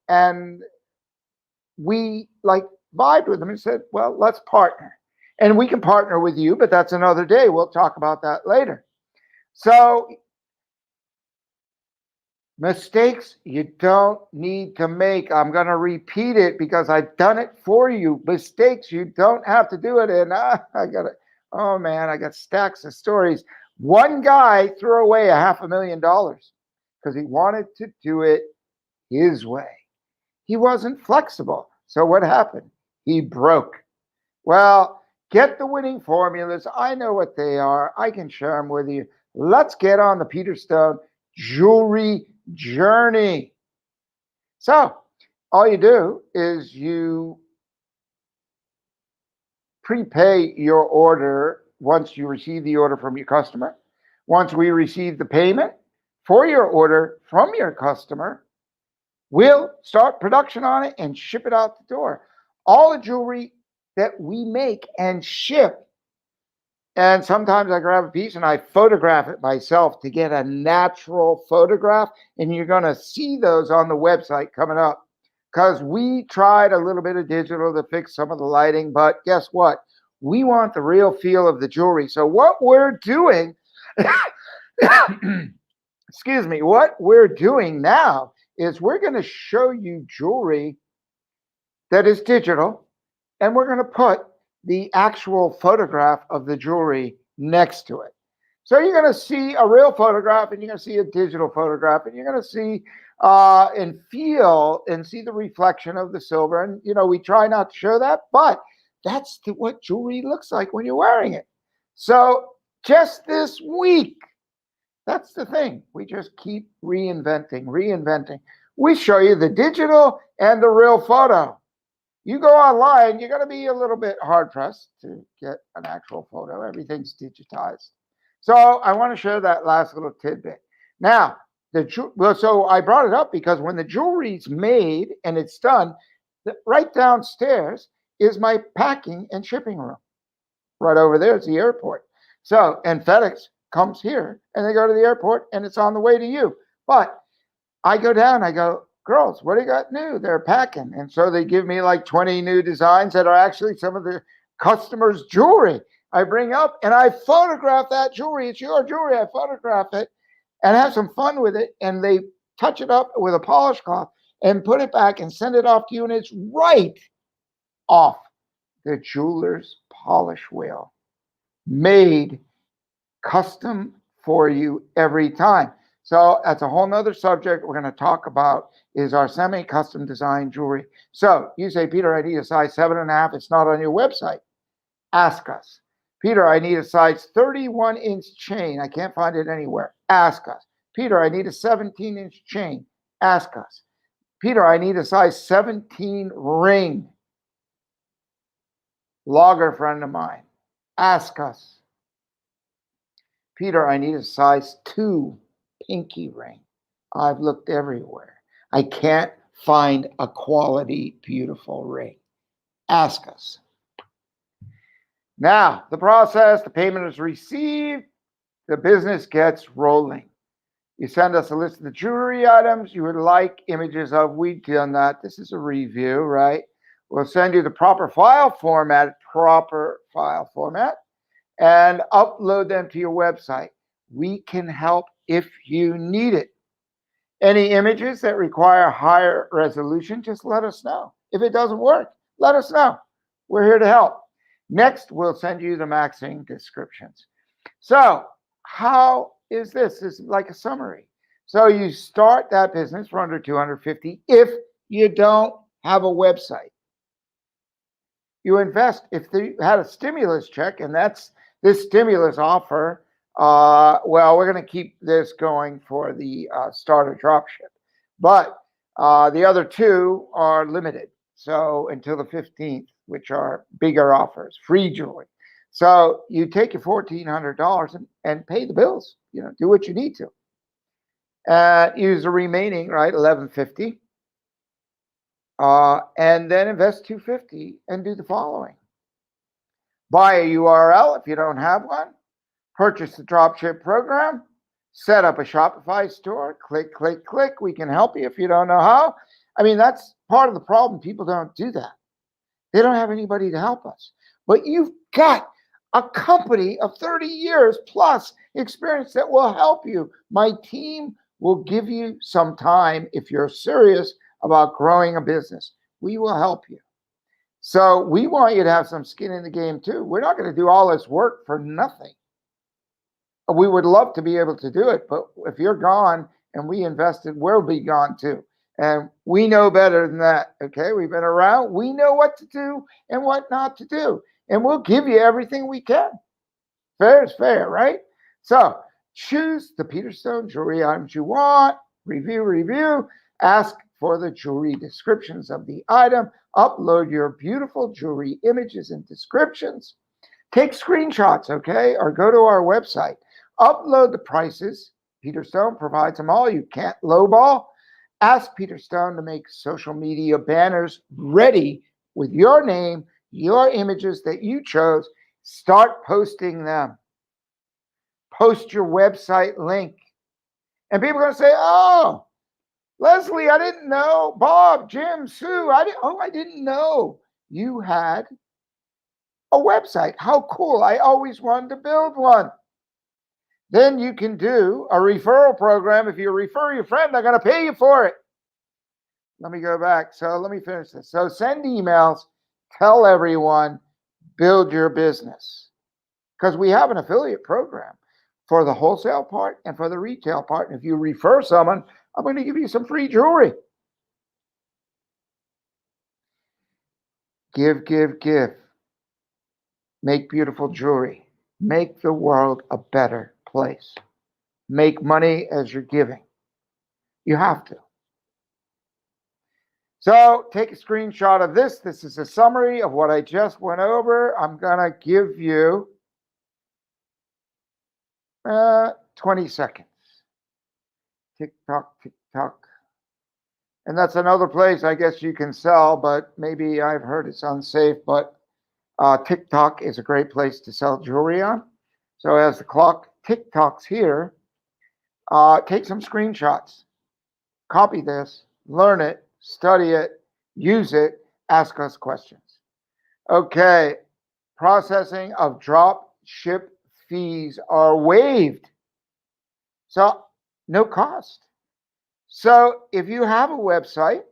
we like vibed with them and said, well, let's partner. And we can partner with you, but that's another day. We'll talk about that later. So mistakes you don't need to make. I'm going to repeat it because I've done it for you. Mistakes, you don't have to do it. And oh man, I got stacks of stories. One guy threw away $500,000 because he wanted to do it his way. He wasn't flexible. So what happened? he broke. Well, get the winning formulas. I know what they are. I can share them with you. Let's get on the Peter Stone jewelry journey. So, all you do is you prepay your order once you receive the order from your customer. Once we receive the payment for your order from your customer, we'll start production on it and ship it out the door. All the jewelry that we make and ship, and sometimes I grab a piece and I photograph it myself to get a natural photograph, and you're going to see those on the website coming up, because we tried a little bit of digital to fix some of the lighting, but guess what? We want the real feel of the jewelry. So what we're doing, excuse me, what we're doing now is we're going to show you jewelry that is digital, and we're going to put the actual photograph of the jewelry next to it. So you're going to see a real photograph, and you're going to see a digital photograph, and you're going to see and feel and see the reflection of the silver. And, you know, we try not to show that, but that's what jewelry looks like when you're wearing it. So just this week, that's the thing. We just keep reinventing. We show you the digital and the real photo. You go online, you're going to be a little bit hard-pressed to get an actual photo. Everything's digitized. So I want to share that last little tidbit. Now, so I brought it up because when the jewelry's made and it's done, right downstairs is my packing and shipping room. Right over there is the airport. So, and FedEx comes here and they go to the airport and it's on the way to you. But I go down, I go, girls, what do you got new? They're packing. And so they give me like 20 new designs that are actually some of the customers' jewelry. I bring up and I photograph that jewelry. It's your jewelry. I photograph it and have some fun with it. And they touch it up with a polish cloth and put it back and send it off to you. And it's right off the jeweler's polish wheel, made custom for you every time. So that's a whole nother subject we're going to talk about, is our semi-custom design jewelry. So you say, Peter, I need a size 7.5. It's not on your website. Ask us. Peter, I need a size 31-inch chain. I can't find it anywhere. Ask us. Peter, I need a 17-inch chain. Ask us. Peter, I need a size 17 ring. Logger friend of mine. Ask us. Peter, I need a size 2 pinky ring. I've looked everywhere. I can't find a quality, beautiful ring. Ask us. Now, the process, the payment is received, the business gets rolling. You send us a list of the jewelry items you would like images of. We've done that. This is a review, right? We'll send you the proper file format, and upload them to your website. We can help if you need it. Any images that require higher resolution, just let us know. If it doesn't work, let us know. We're here to help. Next, we'll send you the maxing descriptions. So how is this? This is like a summary. So you start that business for under $250 if you don't have a website. You invest, if you had a stimulus check, and that's this stimulus offer, well, we're going to keep this going for the starter dropship. But the other two are limited. So until the 15th, which are bigger offers, free jewelry. So you take your $1,400 and pay the bills. You know, do what you need to. Use the remaining, right, $1,150. And then invest $250 and do the following. Buy a URL if you don't have one. Purchase the dropship program. Set up a Shopify store. Click, click, click. We can help you if you don't know how. I mean, that's part of the problem. People don't do that. They don't have anybody to help us. But you've got a company of 30 years plus experience that will help you. My team will give you some time if you're serious about growing a business. We will help you. So we want you to have some skin in the game too. We're not going to do all this work for nothing. We would love to be able to do it, but if you're gone and we invested, we'll be gone too. And we know better than that, okay? We've been around. We know what to do and what not to do. And we'll give you everything we can. Fair is fair, right? So choose the Peter Stone jewelry items you want. Review. Ask for the jewelry descriptions of the item. Upload your beautiful jewelry images and descriptions. Take screenshots, okay? Or go to our website. Upload the prices. Peter Stone provides them all. You can't lowball. Ask Peter Stone to make social media banners ready with your name, your images that you chose. Start posting them. Post your website link. And people are going to say, oh, Leslie, I didn't know. Bob, Jim, Sue, I didn't know you had a website. How cool. I always wanted to build one. Then you can do a referral program. If you refer your friend, they're going to pay you for it. Let me go back. So let me finish this. So send emails, tell everyone, build your business. Because we have an affiliate program for the wholesale part and for the retail part. And if you refer someone, I'm going to give you some free jewelry. Give. Make beautiful jewelry. Make the world a better place. Make money as you're giving. You have to. So take a screenshot of this. This is a summary of what I just went over. I'm going to give you 20 seconds. Tick tock. And that's another place I guess you can sell, but maybe I've heard it's unsafe, but TikTok is a great place to sell jewelry on. So as the clock tick-tocks here, take some screenshots. Copy this, learn it, study it, use it, ask us questions. Okay, processing of drop ship fees are waived. So no cost. So if you have a website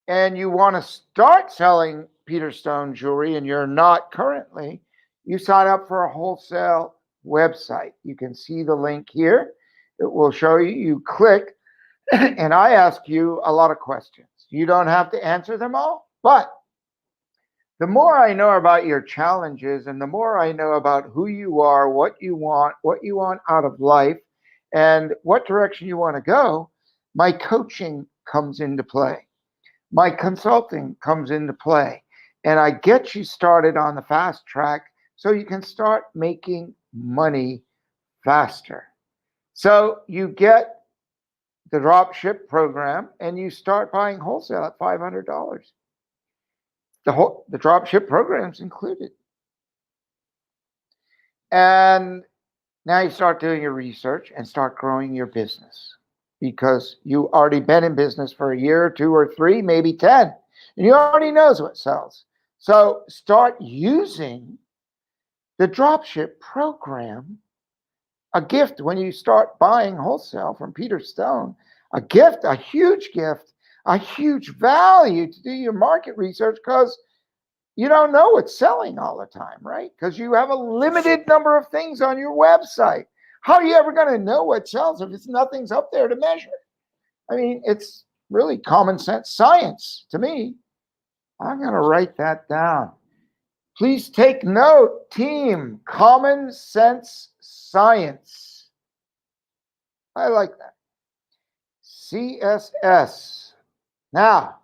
and you want to start selling Peter Stone jewelry and you're not currently, you sign up for a wholesale website. You can see the link here. It will show you. You click, and I ask you a lot of questions. You don't have to answer them all, but the more I know about your challenges and the more I know about who you are, what you want out of life, and what direction you want to go, my coaching comes into play. My consulting comes into play. And I get you started on the fast track so you can start making money faster. So you get the drop ship program and you start buying wholesale at $500. The drop ship program's included. And now you start doing your research and start growing your business because you already been in business for a year, 2 or 3, maybe 10, and you already knows what sells. So start using the dropship program, a gift when you start buying wholesale from Peter Stone, a gift, a huge value to do your market research because you don't know what's selling all the time, right? Because you have a limited number of things on your website. How are you ever going to know what sells if it's nothing's up there to measure? I mean, it's really common sense science to me. I'm going to write that down. Please take note, team. Common sense science. I like that. CSS. Now,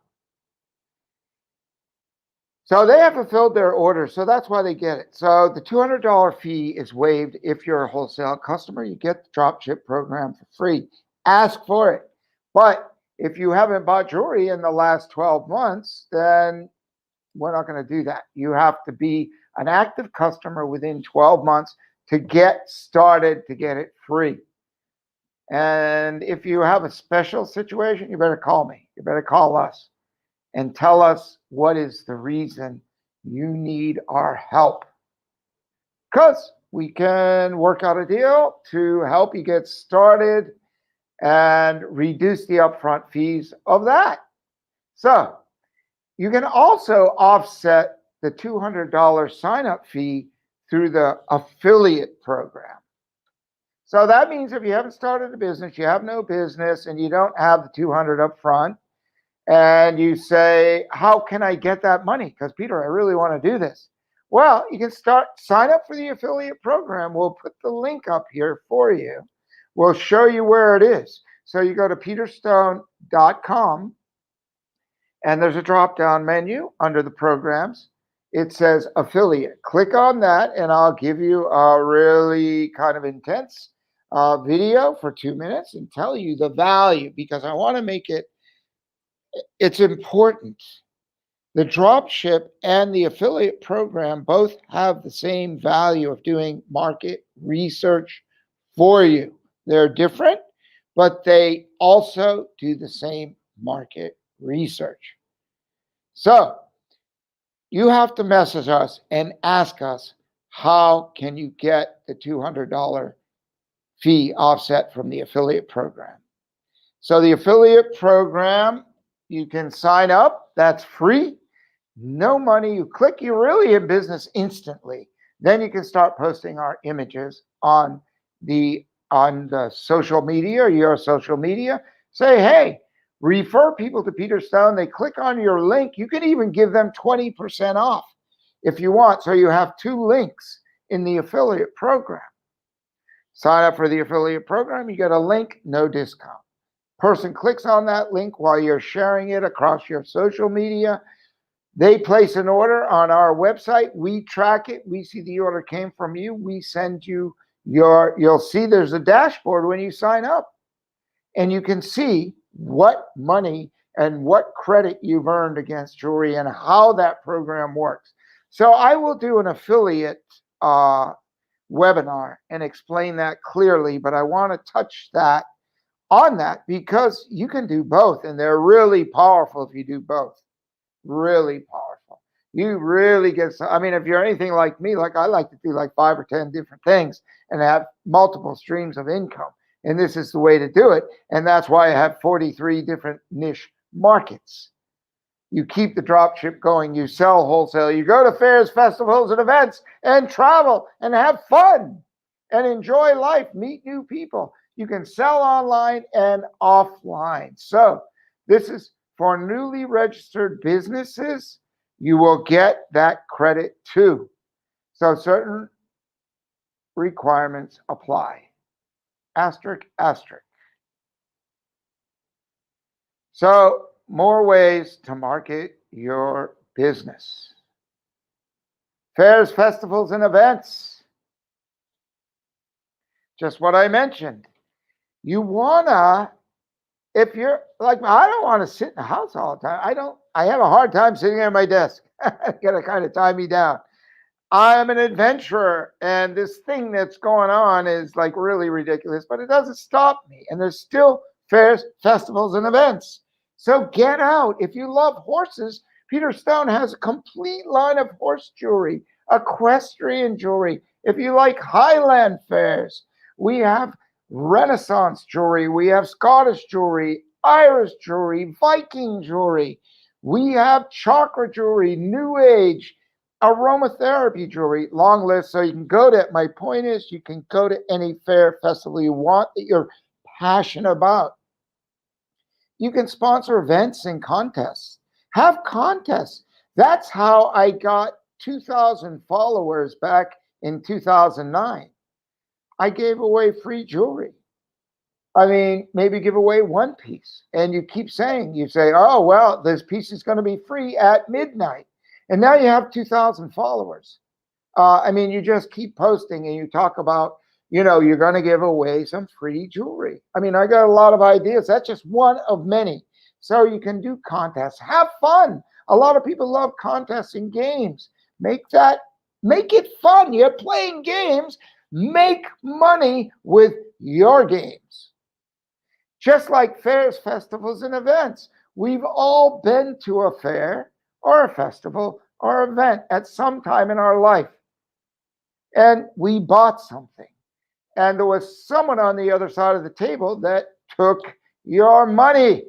so they have fulfilled their order, so that's why they get it. So the $200 fee is waived if you're a wholesale customer. You get the dropship program for free. Ask for it. But if you haven't bought jewelry in the last 12 months, then we're not going to do that. You have to be an active customer within 12 months to get started, to get it free. And if you have a special situation, you better call me. You better call us and tell us what is the reason you need our help. Because we can work out a deal to help you get started and reduce the upfront fees of that. So you can also offset the $200 sign-up fee through the affiliate program. So that means if you haven't started a business, you have no business, and you don't have the $200 up front, and you say, how can I get that money? Because Peter, I really want to do this. Well, you can sign up for the affiliate program. We'll put the link up here for you. We'll show you where it is. So you go to peterstone.com, and there's a drop-down menu under the programs. It says affiliate. Click on that, and I'll give you a really kind of intense video for 2 minutes and tell you the value, because I want to make it's important. The dropship and the affiliate program both have the same value of doing market research for you. They're different, but they also do the same market research. So you have to message us and ask us, how can you get the $200 fee offset from the affiliate program? So the affiliate program, you can sign up. That's free. No money. You click, you're really in business instantly. Then you can start posting our images on the social media, your social media. Say, hey, refer people to Peter Stone. They click on your link. You can even give them 20% off if you want. So you have 2 links in the affiliate program. Sign up for the affiliate program. You get a link, no discount. Person clicks on that link while you're sharing it across your social media. They place an order on our website. We track it. We see the order came from you. We send you you'll see there's a dashboard when you sign up, and you can see what money and what credit you've earned against jewelry and how that program works. So I will do an affiliate webinar and explain that clearly, but I want to touch on that because you can do both, and they're really powerful if you do both. Really powerful. You really get if you're anything like me, like I like to do like 5 or 10 different things and have multiple streams of income. And this is the way to do it. And that's why I have 43 different niche markets. You keep the drop ship going. You sell wholesale. You go to fairs, festivals, and events and travel and have fun and enjoy life. Meet new people. You can sell online and offline. So this is for newly registered businesses. You will get that credit too. So certain requirements apply. Asterisk, asterisk. So more ways to market your business. Fairs, festivals, and events. Just what I mentioned. You wanna, if you're like, I don't want to sit in the house all the time. I have a hard time sitting at my desk. Gotta kind of tie me down. I'm an adventurer, and this thing that's going on is like really ridiculous, but it doesn't stop me. And there's still fairs, festivals, and events. So get out. If you love horses, Peter Stone has a complete line of horse jewelry, equestrian jewelry. If you like Highland fairs, we have Renaissance jewelry, we have Scottish jewelry, Irish jewelry, Viking jewelry. We have chakra jewelry, New Age, aromatherapy jewelry, long list. So you can go to, my point is, you can go to any fair, festival you want that you're passionate about. You can sponsor events and contests. Have contests. That's how I got 2,000 followers back in 2009. I gave away free jewelry. Maybe give away 1 piece. And you keep saying, you say, oh, well, this piece is going to be free at midnight. And now you have 2,000 followers. You just keep posting and you talk about, you're going to give away some free jewelry. I got a lot of ideas. That's just one of many. So you can do contests. Have fun. A lot of people love contests and games. Make it fun. You're playing games. Make money with your games. Just like fairs, festivals, and events. We've all been to a fair or a festival or event at some time in our life. And we bought something. And there was someone on the other side of the table that took your money.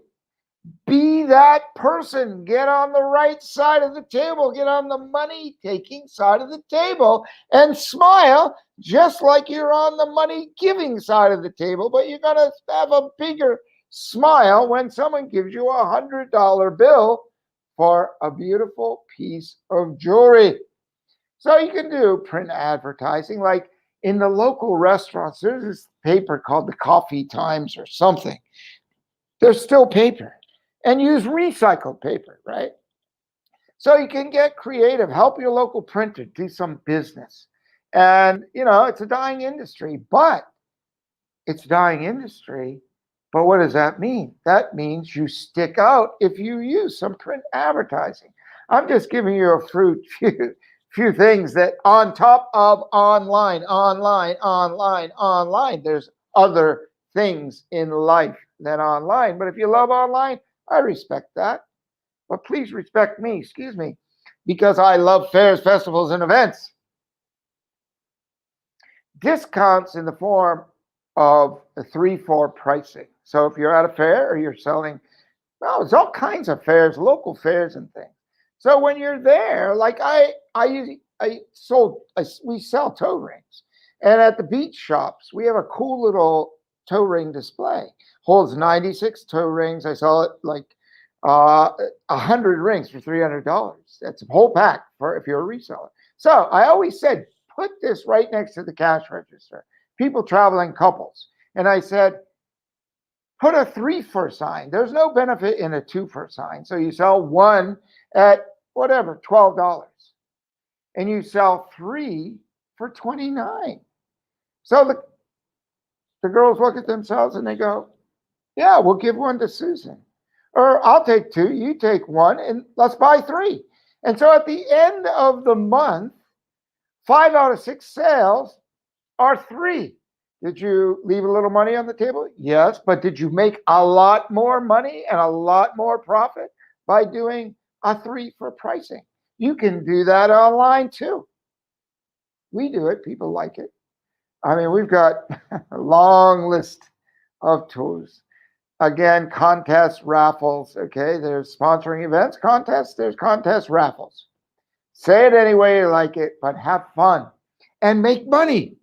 Be that person. Get on the right side of the table. Get on the money-taking side of the table and smile just like you're on the money-giving side of the table, but you're going to have a bigger smile when someone gives you a $100 bill for a beautiful piece of jewelry. So you can do print advertising, like in the local restaurants. There's this paper called the Coffee Times or something. There's still paper, and use recycled paper, right? So you can get creative, help your local printer do some business. And, it's a dying industry, but it's a dying industry. But what does that mean? That means you stick out if you use some print advertising. I'm just giving you a few things that on top of online, there's other things in life than online. But if you love online, I respect that. But please respect me, because I love fairs, festivals, and events. Discounts in the form of a 3-4 pricing. So if you're at a fair or you're selling, well, there's all kinds of fairs, local fairs and things. So when you're there, like we sell toe rings. And at the beach shops, we have a cool little toe ring display. Holds 96 toe rings. I sell it like 100 rings for $300. That's a whole pack for if you're a reseller. So I always said, put this right next to the cash register. People traveling couples. And I said, put a 3-for sign. There's no benefit in a 2-for sign. So you sell one at whatever, $12. And you sell 3 for $29. So the girls look at themselves and they go, yeah, we'll give one to Susan. Or I'll take 2, you take 1, and let's buy 3. And so at the end of the month, 5 out of 6 sales are 3. Did you leave a little money on the table? Yes, but did you make a lot more money and a lot more profit by doing a 3-for pricing? You can do that online too. We do it. People like it. I mean, we've got a long list of tools. Again, contests, raffles, okay? There's sponsoring events, contests, there's contest raffles. Say it any way you like it, but have fun and make money.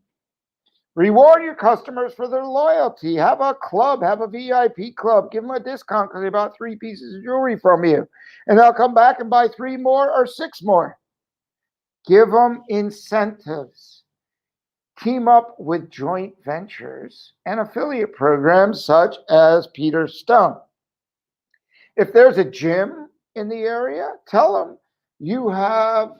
Reward your customers for their loyalty. Have a club, have a VIP club. Give them a discount because they bought 3 pieces of jewelry from you. And they'll come back and buy 3 more or 6 more. Give them incentives. Team up with joint ventures and affiliate programs such as Peter Stone. If there's a gym in the area, tell them you have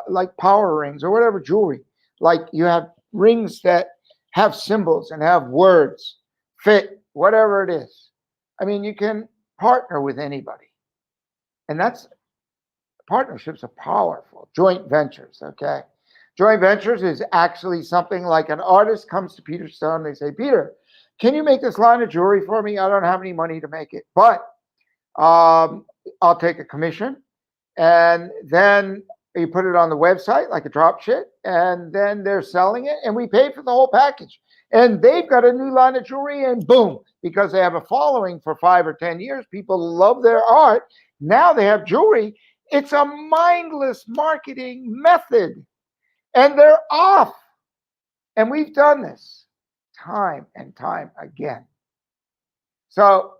like power rings or whatever jewelry. Like you have rings that have symbols and have words, fit, whatever it is. I mean, you can partner with anybody. And partnerships are powerful. Joint ventures, okay? Joint ventures is actually something like an artist comes to Peter Stone. They say, Peter, can you make this line of jewelry for me? I don't have any money to make it, but I'll take a commission. And then you put it on the website like a drop ship, and then they're selling it, and we pay for the whole package. And they've got a new line of jewelry, and boom, because they have a following for 5 or 10 years, people love their art. Now they have jewelry. It's a mindless marketing method, and they're off. And we've done this time and time again. So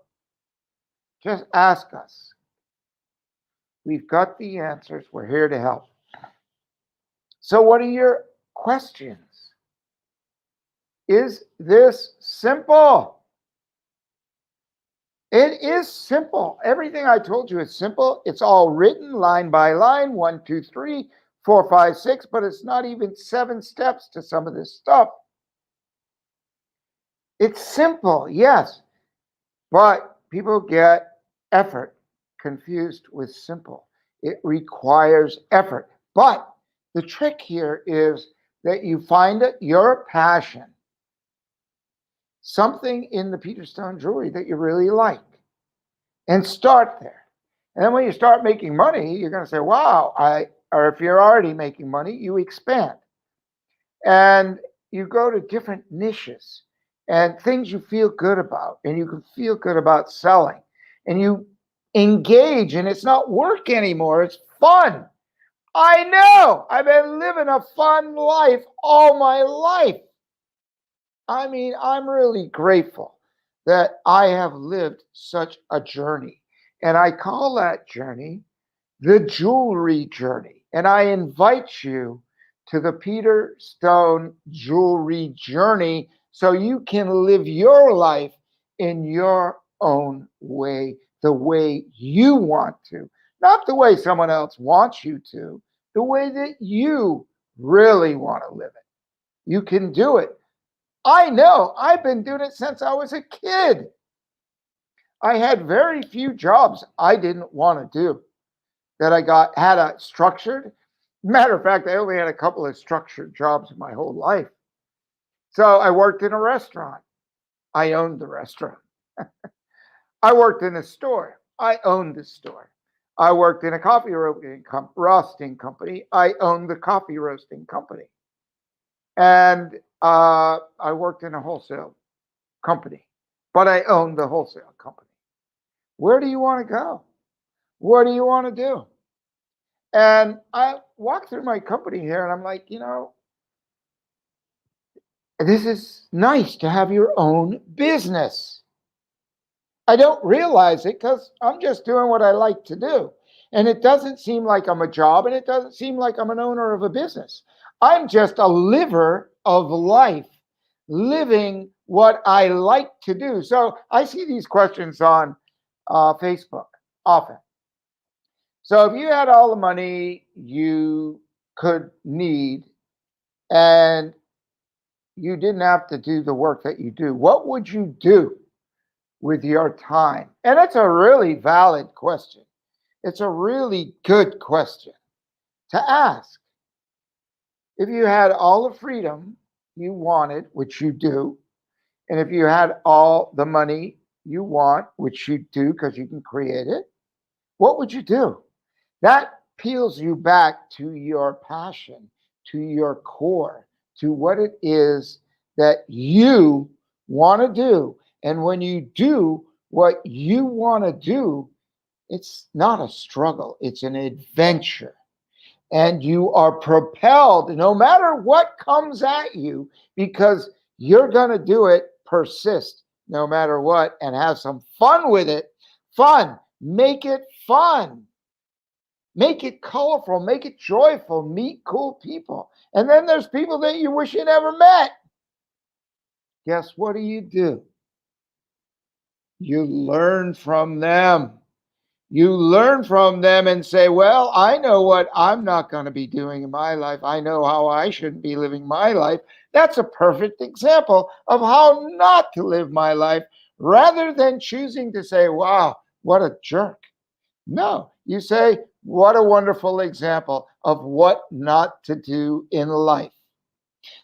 just ask us. We've got the answers. We're here to help. So what are your questions? Is this simple? It is simple. Everything I told you is simple. It's all written line by line, 1, 2, 3, 4, 5, 6, but it's not even 7 steps to some of this stuff. It's simple, yes, but people get effort confused with simple. It requires effort. But the trick here is that you find it your passion, something in the Peter Stone jewelry that you really like, and start there. And then when you start making money, you're going to say, wow, or if you're already making money, you expand. And you go to different niches and things you feel good about, and you can feel good about selling. And you engage, and it's not work anymore, it's fun. I know, I've been living a fun life all my life. I mean, I'm really grateful that I have lived such a journey. And I call that journey the jewelry journey. And I invite you to the Peter Stone jewelry journey so you can live your life in your own way, the way you want to, not the way someone else wants you to, the way that you really want to live it. You can do it. I know I've been doing it since I was a kid. I had very few jobs I didn't want to do that had a structured. Matter of fact, I only had a couple of structured jobs in my whole life. So I worked in a restaurant. I owned the restaurant. I worked in a store. I owned the store. I worked in a coffee roasting company. I owned the coffee roasting company. And I worked in a wholesale company, but I owned the wholesale company. Where do you want to go? What do you want to do? And I walked through my company here and I'm like, this is nice to have your own business. I don't realize it because I'm just doing what I like to do. And it doesn't seem like I'm a job and it doesn't seem like I'm an owner of a business. I'm just a liver of life, living what I like to do. So I see these questions on Facebook often. So if you had all the money you could need and you didn't have to do the work that you do, what would you do with your time? And it's a really valid question. It's a really good question to ask. If you had all the freedom you wanted, which you do, and if you had all the money you want, which you do because you can create it, what would you do? That peels you back to your passion, to your core, to what it is that you want to do. And when you do what you want to do, it's not a struggle, it's an adventure. And you are propelled no matter what comes at you because you're going to do it, persist no matter what, and have some fun with it. Fun. Make it fun. Make it colorful, make it joyful, meet cool people. And then there's people that you wish you never met. Guess what do? You learn from them. You learn from them and say, well, I know what I'm not going to be doing in my life. I know how I shouldn't be living my life. That's a perfect example of how not to live my life rather than choosing to say, wow, what a jerk. No, you say, what a wonderful example of what not to do in life.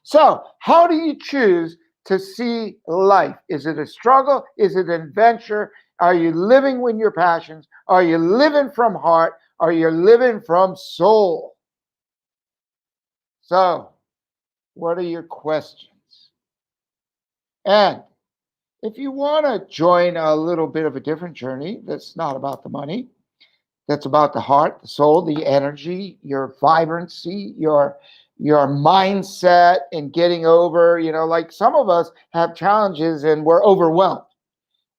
So, how do you choose to see life? Is it a struggle? Is it an adventure? Are you living with your passions? Are you living from heart? Are you living from soul? So, what are your questions? And if you want to join a little bit of a different journey that's not about the money, that's about the heart, the soul, the energy, your vibrancy, your mindset, and getting over, like some of us have challenges and we're overwhelmed.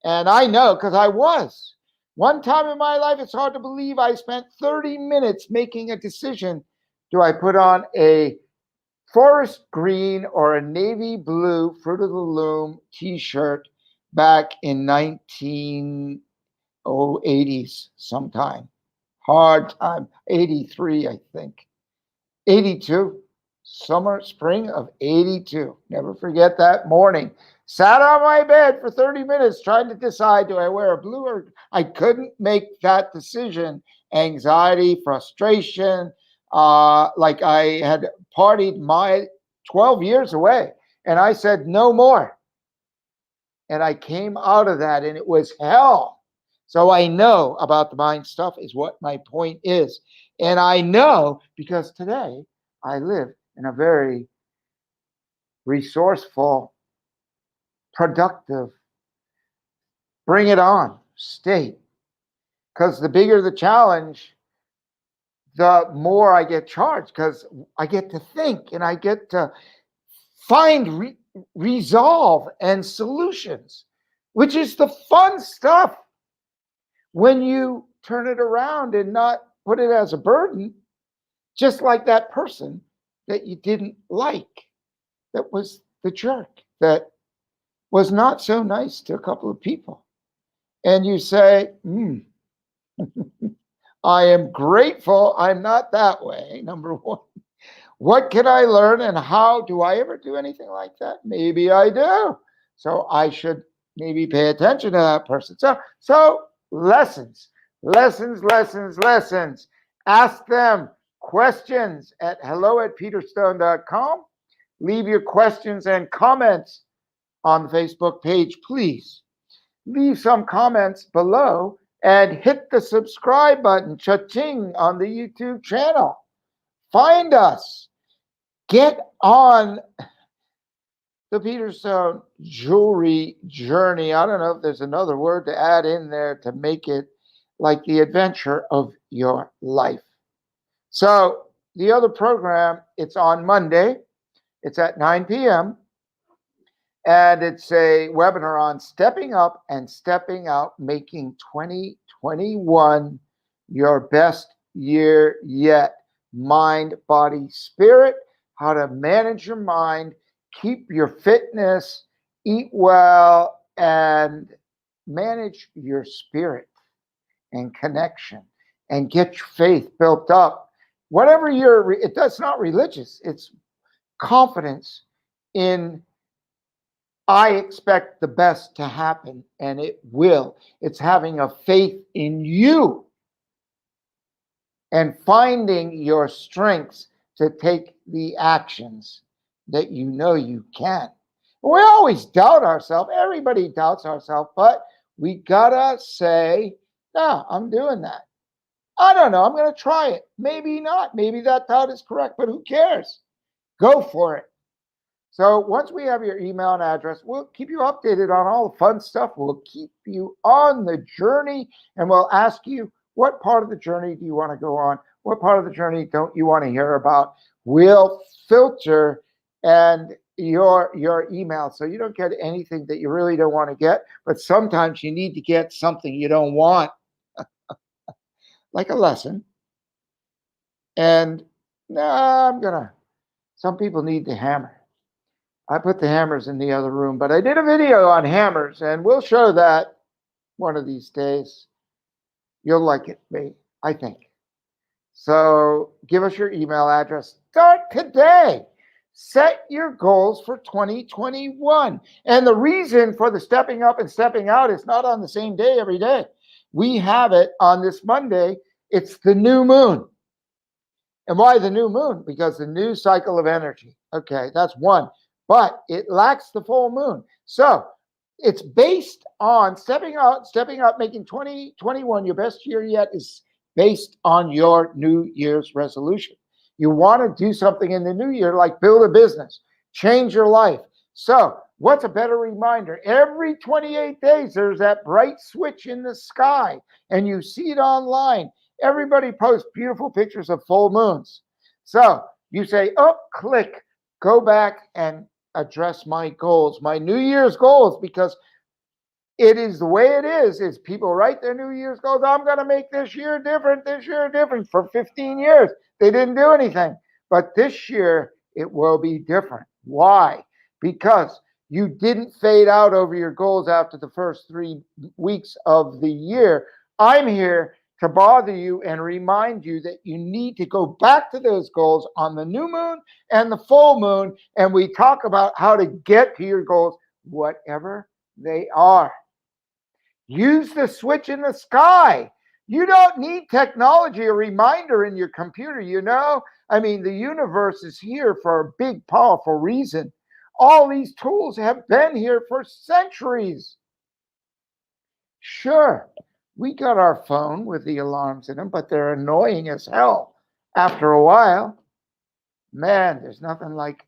And I know because I was. One time in my life, it's hard to believe I spent 30 minutes making a decision. Do I put on a forest green or a navy blue Fruit of the Loom t-shirt back in 1980s sometime? Hard time. 83, I think. 82. Spring of 82. Never forget that morning. Sat on my bed for 30 minutes trying to decide, do I wear a blue or... I couldn't make that decision. Anxiety, frustration, like I had partied my 12 years away. And I said, no more. And I came out of that and it was hell. So I know about the mind stuff is what my point is. And I know because today I live in a very resourceful, productive, bring it on state. Because the bigger the challenge, the more I get charged because I get to think and I get to find resolve and solutions. which is the fun stuff. When you turn it around and not put it as a burden, just like that person that you didn't like, that was the jerk, that was not so nice to a couple of people. And you say, I am grateful I'm not that way, number one. What can I learn and how? Do I ever do anything like that? Maybe I do. So I should maybe pay attention to that person. So lessons. Ask them questions at hello@peterstone.com. Leave your questions and comments on the Facebook page, please. Leave some comments below and hit the subscribe button, cha-ching, on the YouTube channel. Find us. Get on the Peter Stone jewelry journey. I don't know if there's another word to add in there to make it like the adventure of your life. So the other program, it's on Monday. It's at 9 p.m. And it's a webinar on stepping up and stepping out, making 2021 your best year yet. Mind, body, spirit, how to manage your mind, keep your fitness, eat well, and manage your spirit and connection and get your faith built up. Whatever that's not religious, it's confidence in I expect the best to happen, and it will. It's having a faith in you and finding your strengths to take the actions that you know you can. We always doubt ourselves. Everybody doubts ourselves, but we gotta say, no, I'm doing that. I don't know. I'm going to try it. Maybe not. Maybe that doubt is correct, but who cares? Go for it. So once we have your email and address, we'll keep you updated on all the fun stuff. We'll keep you on the journey, and we'll ask you, what part of the journey do you want to go on? What part of the journey don't you want to hear about? We'll filter and your email so you don't get anything that you really don't want to get, but sometimes you need to get something you don't want, like a lesson. And some people need the hammer. I put the hammers in the other room, but I did a video on hammers, and we'll show that one of these days. You'll like it, I think. So give us your email address. Start today. Set your goals for 2021. And the reason for the stepping up and stepping out is not on the same day every day. We have it on this Monday. It's the new moon. And why the new moon? Because the new cycle of energy. Okay, that's one. But it lacks the full moon. So it's based on stepping up, making 2021 your best year yet is based on your New Year's resolution. You want to do something in the new year, like build a business, change your life. So what's a better reminder? Every 28 days, there's that bright switch in the sky, and you see it online. Everybody posts beautiful pictures of full moons. So you say, oh, click, go back and address my goals, my New Year's goals, because it is the way it is people write their New Year's goals. I'm going to make this year different. For 15 years, they didn't do anything. But this year, it will be different. Why? Because you didn't fade out over your goals after the first 3 weeks of the year. I'm here to bother you and remind you that you need to go back to those goals on the new moon and the full moon. And we talk about how to get to your goals, whatever they are. Use the switch in the sky. You don't need technology, a reminder in your computer, the universe is here for a big, powerful reason. All these tools have been here for centuries. Sure, we got our phone with the alarms in them, but they're annoying as hell after a while. Man, there's nothing like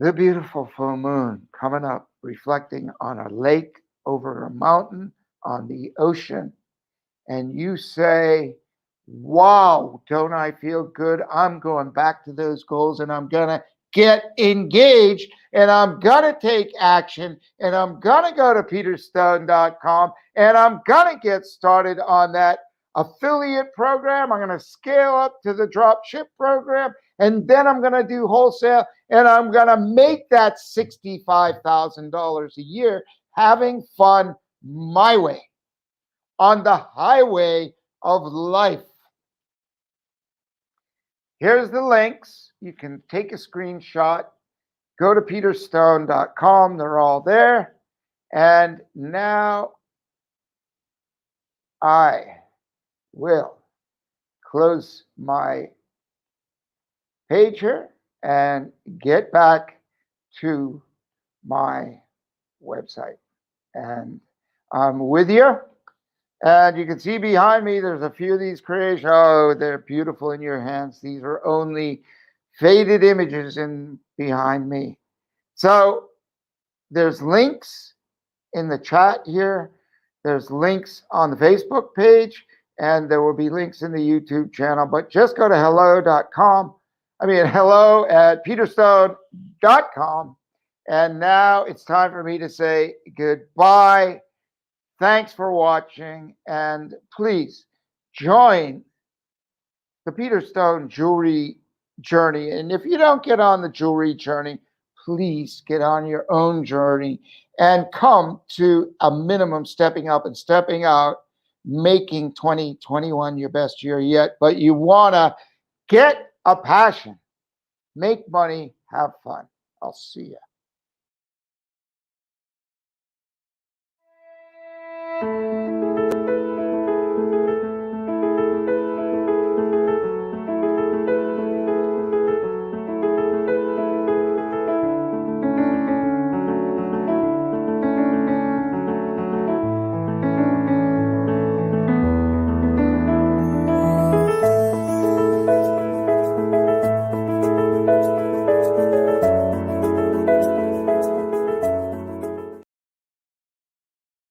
the beautiful full moon coming up, reflecting on a lake, over a mountain, on the ocean. And you say, wow, don't I feel good? I'm going back to those goals, and I'm going to get engaged, and I'm going to take action, and I'm going to go to peterstone.com, and I'm going to get started on that affiliate program. I'm going to scale up to the drop ship program, and then I'm going to do wholesale, and I'm going to make that $65,000 a year having fun my way on the highway of life. Here's the links. You can take a screenshot, go to peterstone.com. They're all there. And now I will close my page here and get back to my website. And I'm with you. And you can see behind me, there's a few of these creations. Oh, they're beautiful in your hands. These are only faded images in behind me. So there's links in the chat here. There's links on the Facebook page, and there will be links in the YouTube channel. But just go to hello.com. Hello at peterstone.com. And now it's time for me to say goodbye. Thanks for watching, and please join the Peter Stone jewelry journey. And if you don't get on the jewelry journey, please get on your own journey and come to a minimum stepping up and stepping out, making 2021 your best year yet. But you want to get a passion, make money, have fun. I'll see you.